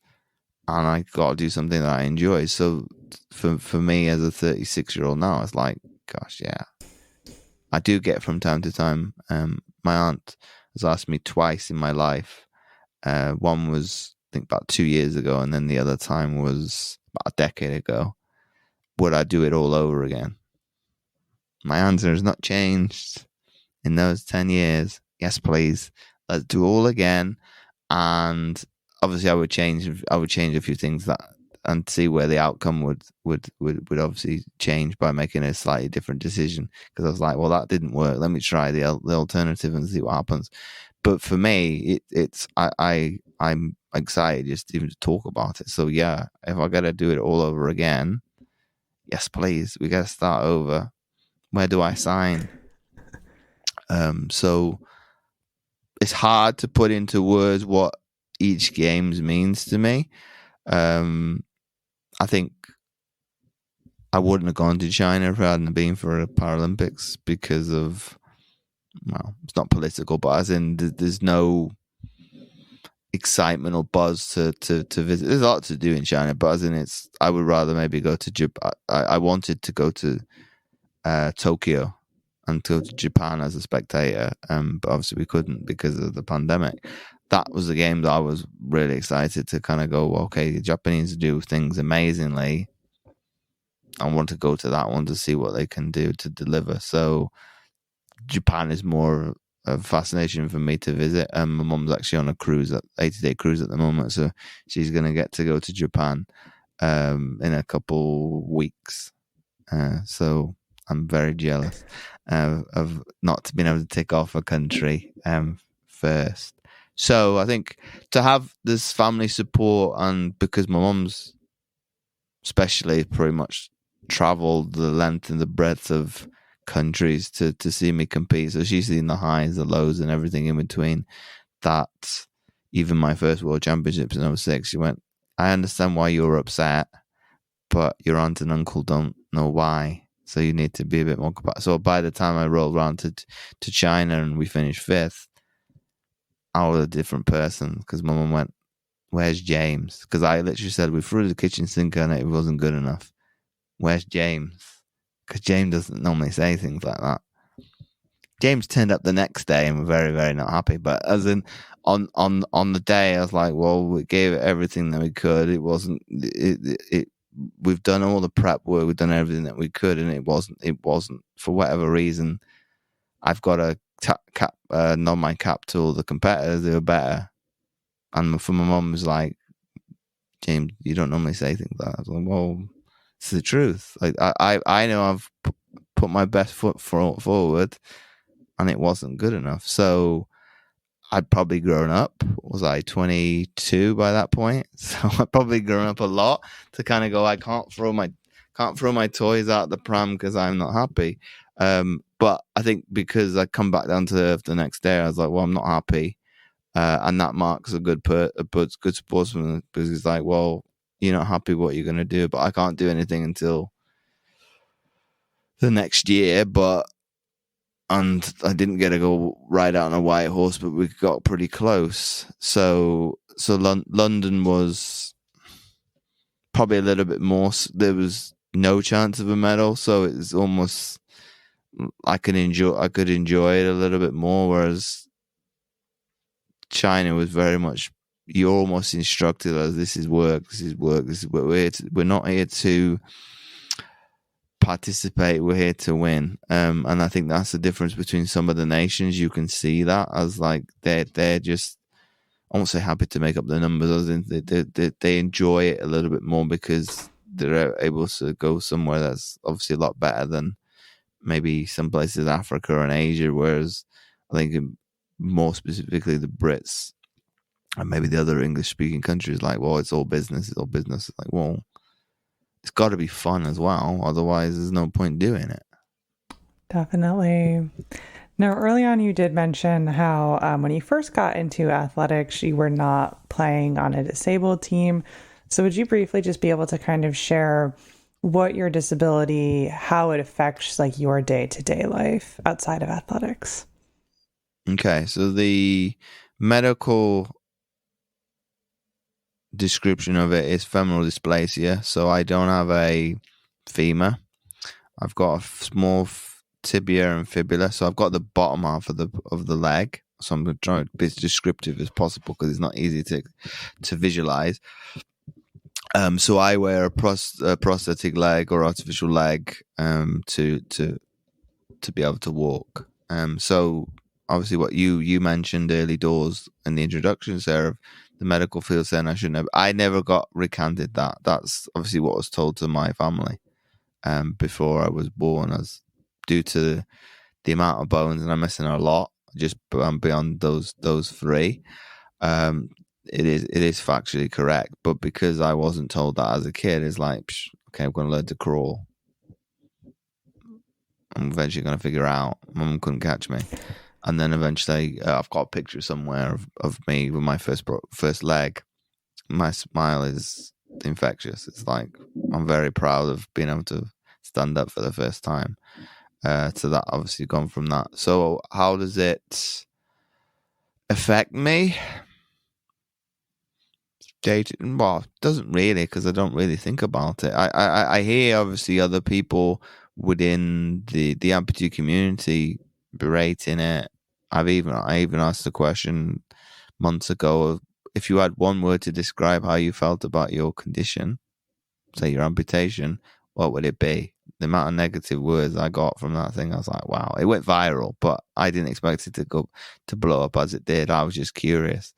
and I got to do something that I enjoy. So for me as a 36-year-old now, it's like, gosh, yeah. I do get from time to time. My aunt has asked me twice in my life. One was, I think, about 2 years ago, and then the other time was about a decade ago. Would I do it all over again? My answer has not changed in those 10 years. Yes, please. Let's do it all again. And obviously I would change a few things and see where the outcome would obviously change by making a slightly different decision. Because I was like, well, that didn't work. Let me try the alternative and see what happens. But for me, I'm excited just even to talk about it. So yeah, if I got to do it all over again, yes, please. We got to start over. Where do I sign? So it's hard to put into words what each games means to me. I think I wouldn't have gone to China if it hadn't been for the Paralympics because of, well, it's not political, but as in there's no excitement or buzz to visit. There's a lot to do in China, but as in I would rather maybe go to Japan. I wanted to go to Tokyo and go to Japan as a spectator, but obviously we couldn't because of the pandemic. That was the game that I was really excited to kind of go, okay, the Japanese do things amazingly. I want to go to that one to see what they can do to deliver. So Japan is more of fascination for me to visit. My mum's actually on a 80-day cruise at the moment, so she's going to get to go to Japan in a couple weeks. So I'm very jealous of not being able to tick off a country first. So I think to have this family support, and because my mum's especially pretty much traveled the length and the breadth of countries to see me compete. So she's seen the highs, the lows, and everything in between. That even my first World Championships in 06, she went, I understand why you're upset, but your aunt and uncle don't know why. So you need to be a bit more compatible. So by the time I rolled around to China and we finished 5th, I was a different person, because my mum went, where's James? Because I literally said, we threw the kitchen sink and it wasn't good enough. Where's James? Because James doesn't normally say things like that. James turned up the next day and we're very, very not happy. But as in on the day, I was like, well, we gave it everything that we could. It wasn't. We've done all the prep work. We've done everything that we could, and it wasn't for whatever reason. I've got a nod my cap to all the competitors who are better. And for my mum was like, James, you don't normally say things like that. I was like, well, it's the truth. Like I know I've put my best foot forward, and it wasn't good enough. So I'd probably grown up. Was I 22 by that point? So I'd probably grown up a lot to kind of go, I can't throw my toys out the pram because I'm not happy. But I think because I come back down to earth the next day, I was like, well, I'm not happy. And that marks a good sportsman, because he's like, well, you're not happy what you're going to do, but I can't do anything until the next year. And I didn't get to go ride out on a white horse, but we got pretty close. So London was probably a little bit more. There was no chance of a medal, so it was almost I could enjoy it a little bit more, whereas China was very much, you're almost instructed as this is work. We're not here to participate, we're here to win. And I think that's the difference between some of the nations. You can see that as like they're just, I won't say happy to make up the numbers, they enjoy it a little bit more because they're able to go somewhere that's obviously a lot better than maybe some places in Africa and Asia, whereas I think more specifically the Brits and maybe the other English-speaking countries, like, well, it's all business. It's like, well, it's got to be fun as well. Otherwise, there's no point doing it. Definitely. Now, early on, you did mention how when you first got into athletics, you were not playing on a disabled team. So would you briefly just be able to kind of share what your disability, how it affects like your day-to-day life outside of athletics? Okay, so the medical description of it is femoral dysplasia. So I don't have a femur. I've got a small tibia and fibula. So I've got the bottom half of the leg. So I'm going to try to be as descriptive as possible because it's not easy to visualize. So I wear a prosthetic leg or artificial leg to be able to walk. So obviously what you mentioned early doors in the introduction, Sarah, the medical field saying I never got recanted that. That's obviously what was told to my family before I was born, as due to the amount of bones, and I'm missing a lot just beyond those three. It is factually correct, but because I wasn't told that as a kid, it's like, okay, I'm going to learn to crawl. I'm eventually going to figure out. Mum couldn't catch me, and then eventually, I've got a picture somewhere of me with my first leg. My smile is infectious. It's like I'm very proud of being able to stand up for the first time. So that obviously gone from that. So how does it affect me? Well, it doesn't really, because I don't really think about it. I hear obviously other people within the amputee community berating it. I even asked the question months ago of, if you had one word to describe how you felt about your condition, say your amputation, what would it be? The amount of negative words I got from that thing, I was like, wow. It went viral, but I didn't expect it to blow up as it did. I was just curious.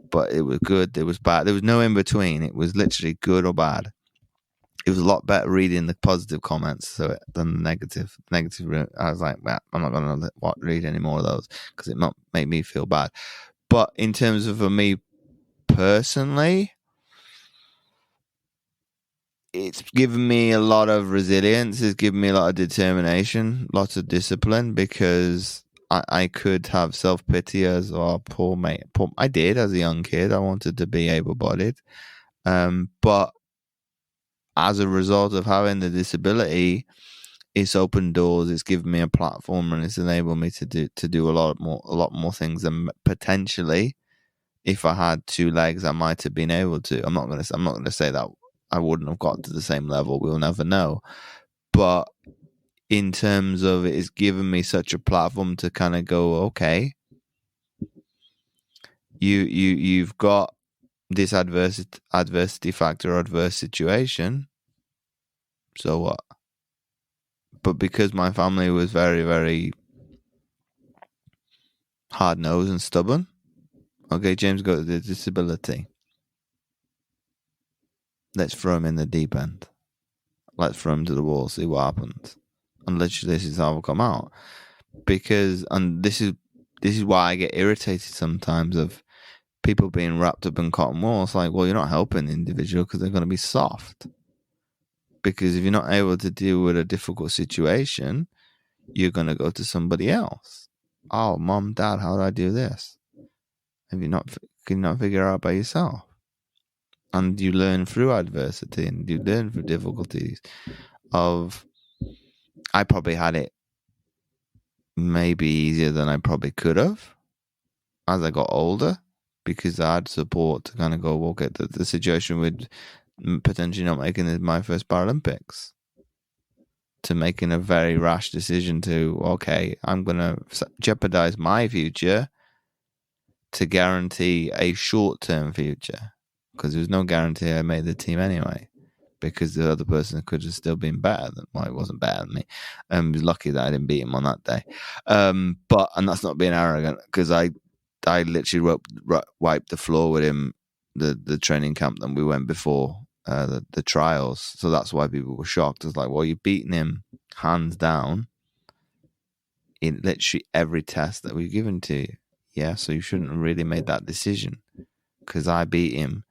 But it was good, it was bad. There was no in between. It was literally good or bad. It was a lot better reading the positive comments than the negative. I was like, well, I'm not going to read any more of those because it might make me feel bad. But in terms of me personally, it's given me a lot of resilience. It's given me a lot of determination, lots of discipline, because I could have self-pity as, oh, poor mate. I did as a young kid. I wanted to be able-bodied. But as a result of having the disability, it's opened doors. It's given me a platform, and it's enabled me to do a lot more things than potentially, if I had two legs, I might have been able to. I'm not going to say that I wouldn't have got to the same level. We'll never know. But in terms of it's given me such a platform to kind of go, okay, you've got this adversity factor, adverse situation. So what? But because my family was very, very hard-nosed and stubborn, okay, James got the disability. Let's throw him in the deep end. Let's throw him to the wall, see what happens. And literally, this is how I'll come out. Because, and this is why I get irritated sometimes of people being wrapped up in cotton wool. It's like, well, you're not helping the individual because they're going to be soft. Because if you're not able to deal with a difficult situation, you're going to go to somebody else. Oh, mom, dad, how do I do this? Can you not figure it out by yourself? And you learn through adversity, and you learn through difficulties of, I probably had it maybe easier than I probably could have as I got older, because I had support to kind of go, okay, the situation with potentially not making it my first Paralympics. to making a very rash decision to, okay, I'm going to jeopardize my future to guarantee a short-term future, because there was no guarantee I made the team anyway, because the other person could have still been better than, well, he wasn't better than me. I was lucky that I didn't beat him on that day. And that's not being arrogant, because I literally wiped the floor with him the training camp that we went before the trials. So that's why people were shocked. It's like, well, you've beaten him hands down in literally every test that we've given to you. Yeah, so you shouldn't have really made that decision, because I beat him.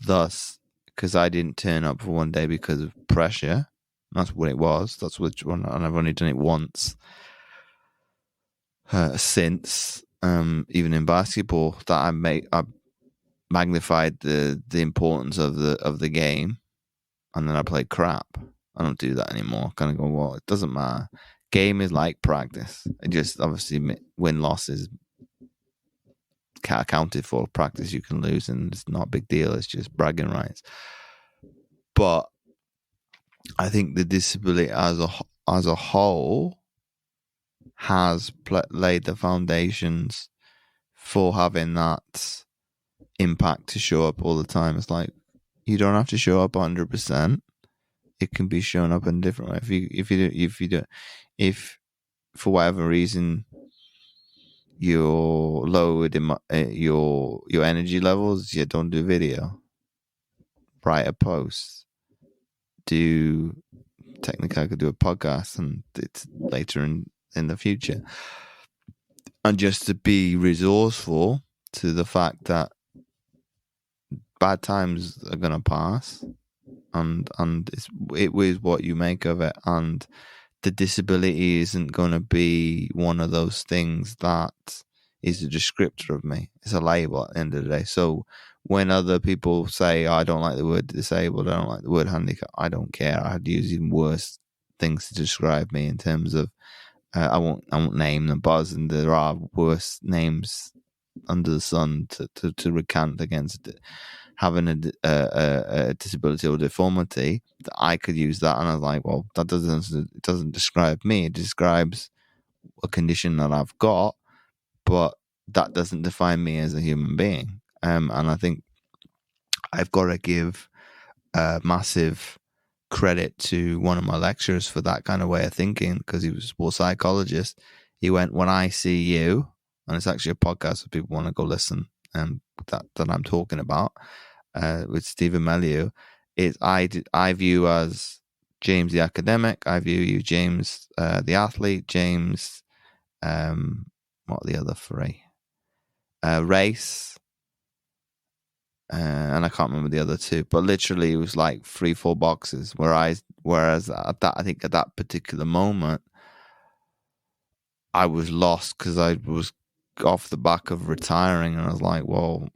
Thus, because I didn't turn up for one day because of pressure. That's what it was. That's what, and I've only done it once since. Even in basketball, that I magnified the importance of the game, and then I played crap. I don't do that anymore. I kind of go, well, it doesn't matter. Game is like practice. It just obviously win losses accounted for. Practice you can lose, and it's not a big deal. It's just bragging rights. But I think the disability as a whole has laid the foundations for having that impact to show up all the time. It's like, you don't have to show up 100%. It can be shown up in a different way. If for whatever reason you're lowered in your energy levels, you don't do video. Write a post. Technically I could do a podcast, and it's later in the future. And just to be resourceful to the fact that bad times are going to pass, and it is what you make of it, and the disability isn't going to be one of those things that is a descriptor of me. It's a label at the end of the day. So when other people say, I don't like the word disabled, I don't like the word handicap, I don't care. I'd use even worse things to describe me in terms of, I won't name them, and there are worse names under the sun to recant against having a disability or deformity. That I could use that, and I was like, well, it doesn't describe me. It describes a condition that I've got, but that doesn't define me as a human being. And I think I've got to give massive credit to one of my lecturers for that kind of way of thinking, because he was a sports psychologist. He went, when I see you, and it's actually a podcast if people want to go listen, that I'm talking about with Stephen Melieu, is I view as James the academic, I view you James the athlete, James what are the other three? Race, and I can't remember the other two, but literally it was like 3-4 boxes. Whereas I think at that particular moment, I was lost because I was off the back of retiring, and I was like, well,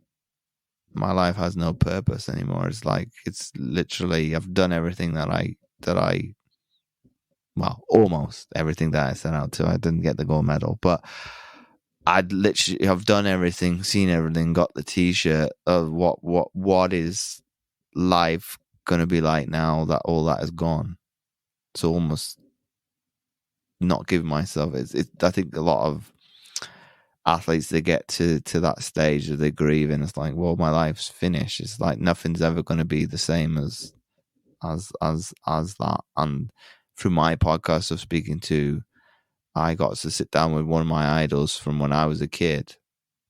my life has no purpose anymore. It's like, it's literally, I've done everything that I well, almost everything that I set out to. I didn't get the gold medal, but I've done everything, seen everything, got the t-shirt of what is life going to be like now that all that is gone. So almost not giving myself, I think a lot of athletes, they get to that stage of they grieve, and it's like, well, my life's finished. It's like nothing's ever going to be the same as that. And through my podcast of speaking to, I got to sit down with one of my idols from when I was a kid,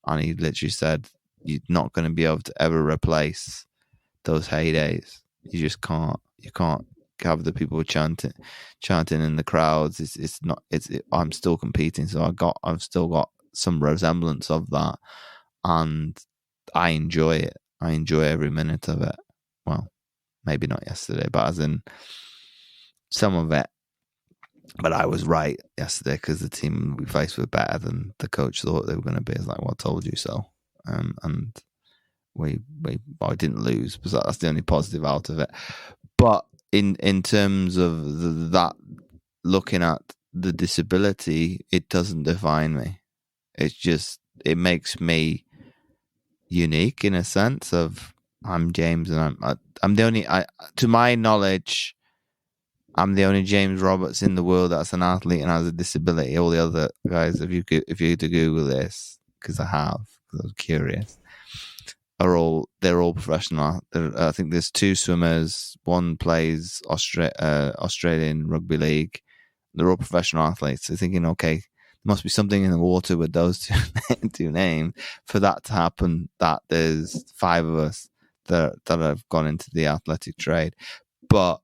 and he literally said, you're not going to be able to ever replace those heydays. You just can't. You can't have the people chanting in the crowds. I'm still competing, so I've still got some resemblance of that, and I enjoy it. I enjoy every minute of it. Well, maybe not yesterday, but as in some of it. But I was right yesterday, because the team we faced were better than the coach thought they were going to be. It's like, well, I told you so. And we didn't lose, because that's the only positive out of it. But in terms of that, looking at the disability, it doesn't define me. It's just, it makes me unique in a sense of, I'm James, and I'm the only, to my knowledge, I'm the only James Roberts in the world that's an athlete and has a disability. All the other guys, if you were to Google this, because I was curious, they're all professional. I think there's 2 swimmers. One plays Australian rugby league. They're all professional athletes. So thinking, okay, there must be something in the water with those two names for that to happen. That there's 5 of us that have gone into the athletic trade, but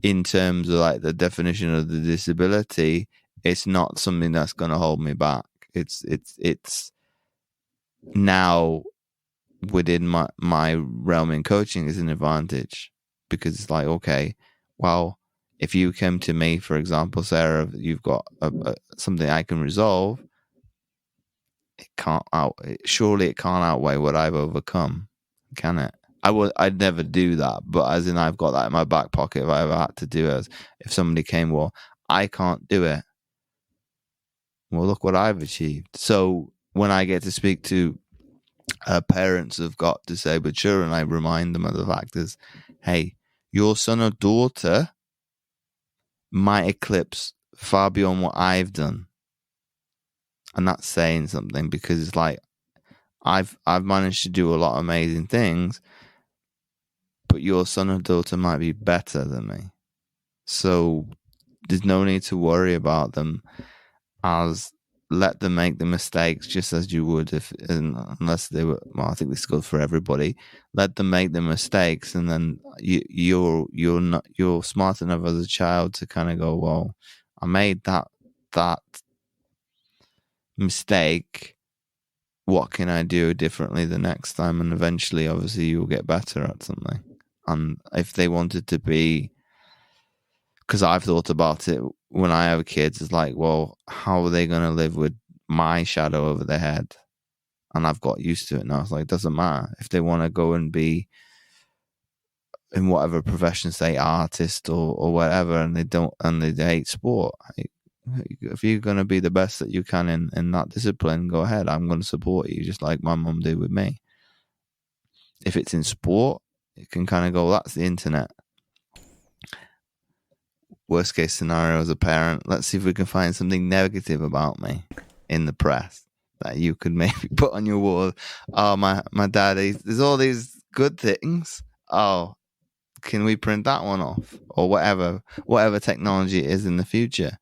in terms of like the definition of the disability, it's not something that's going to hold me back. It's now within my realm in coaching is an advantage, because it's like, okay, well, if you came to me, for example, Sarah, you've got something I can resolve, surely it can't outweigh what I've overcome, can it? I'd never do that, but as in I've got that in my back pocket if I ever had to do it. If somebody came, well, I can't do it. Well, look what I've achieved. So when I get to speak to parents who've got disabled children, I remind them of the fact is, hey, your son or daughter might eclipse far beyond what I've done. And that's saying something, because it's like I've managed to do a lot of amazing things, but your son or daughter might be better than me. So there's no need to worry about them, as let them make the mistakes just as you would unless they were, well, I think this goes for everybody. Let them make the mistakes, and then you're smart enough as a child to kind of go, well, I made that mistake. What can I do differently the next time? And eventually, obviously, you'll get better at something. And if they wanted to be, because I've thought about it when I have kids, it's like, well, how are they going to live with my shadow over their head? And I've got used to it now. It's like, it doesn't matter. If they want to go and be in whatever profession, say artist or whatever, and they hate sport, if you're going to be the best that you can in that discipline, go ahead. I'm going to support you, just like my mum did with me. If it's in sport, it can kind of go, that's the internet. Worst case scenario as a parent, let's see if we can find something negative about me in the press that you could maybe put on your wall. Oh, my dad, there's all these good things. Oh, can we print that one off? Or whatever technology it is in the future.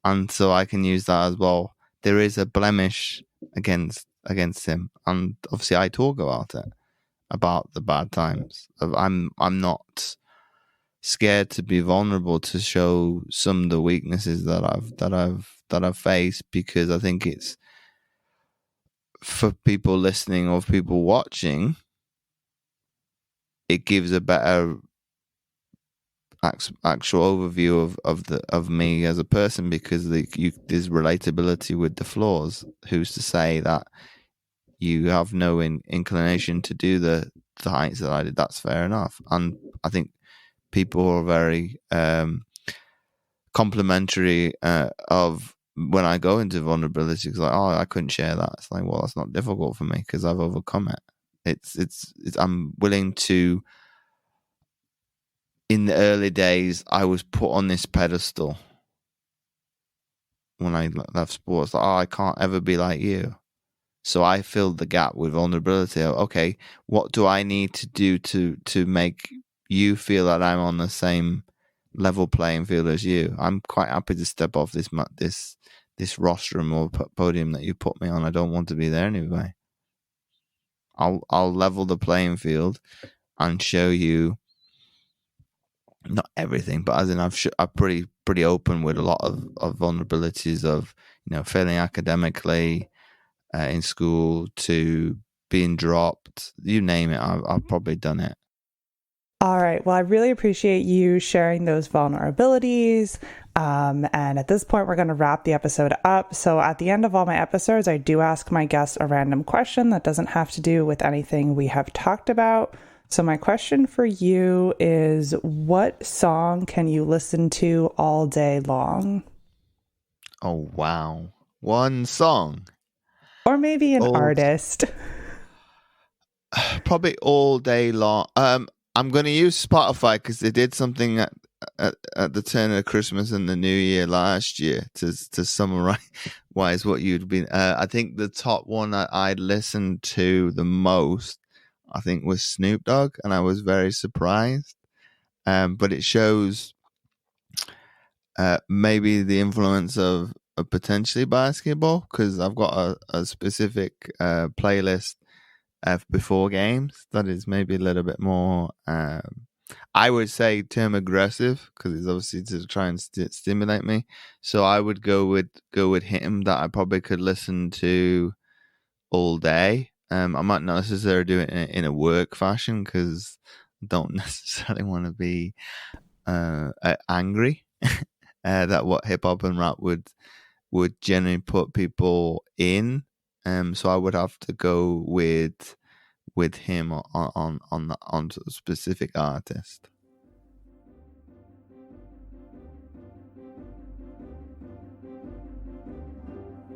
And so I can use that as well. There is a blemish against him. And obviously I talk about it, about the bad times. I'm not scared to be vulnerable, to show some of the weaknesses that I've faced, because I think it's for people listening or people watching, it gives a better actual overview of me as a person, because there's relatability with the flaws. Who's to say that you have no inclination to do the heights that I did? That's fair enough. And I think people are very complimentary of when I go into vulnerability. It's like, oh, I couldn't share that. It's like, well, that's not difficult for me because I've overcome it. It's I'm willing to. In the early days, I was put on this pedestal when I left sports. Like, oh, I can't ever be like you. So I filled the gap with vulnerability. Okay, what do I need to do to make you feel that I'm on the same level playing field as you? I'm quite happy to step off this rostrum or podium that you put me on. I don't want to be there anyway. I'll level the playing field and show you. Not everything, but as in I'm pretty open with a lot of vulnerabilities of, failing academically in school, to being dropped, you name it, I've probably done it. All right. Well, I really appreciate you sharing those vulnerabilities. And at this point, we're going to wrap the episode up. So at the end of all my episodes, I do ask my guests a random question that doesn't have to do with anything we have talked about. So my question for you is, what song can you listen to all day long? Oh, wow. One song. Or maybe an artist. Probably all day long. I'm going to use Spotify because they did something at the turn of Christmas and the New Year last year to summarize what you'd been. I think the top one that I'd listened to the most, I think, was Snoop Dogg, and I was very surprised. But it shows maybe the influence of potentially basketball, because I've got a specific playlist before games that is maybe a little bit more, I would say, term aggressive, because it's obviously to try and stimulate me. So I would go with him, that I probably could listen to all day. I might not necessarily do it in a work fashion, because I don't necessarily want to be angry that what hip hop and rap would generally put people in. So I would have to go with him on a specific artist.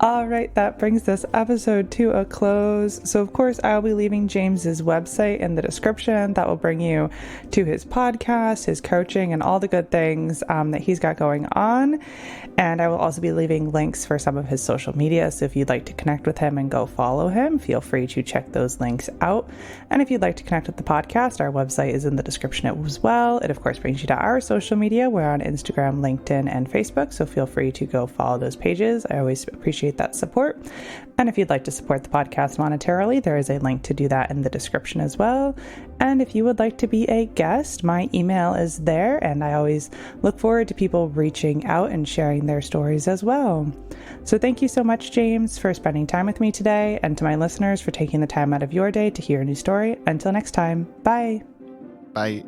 All right, that brings this episode to a close. So, of course, I'll be leaving James's website in the description. That will bring you to his podcast, his coaching, and all the good things that he's got going on. And I will also be leaving links for some of his social media. So if you'd like to connect with him and go follow him, feel free to check those links out. And if you'd like to connect with the podcast, our website is in the description as well. It, of course, brings you to our social media. We're on Instagram, LinkedIn, and Facebook. So feel free to go follow those pages. I always appreciate that support. And if you'd like to support the podcast monetarily, there is a link to do that in the description as well. And if you would like to be a guest, my email is there, and I always look forward to people reaching out and sharing their stories as well. So thank you so much, James, for spending time with me today, and to my listeners for taking the time out of your day to hear a new story. Until next time, bye. Bye.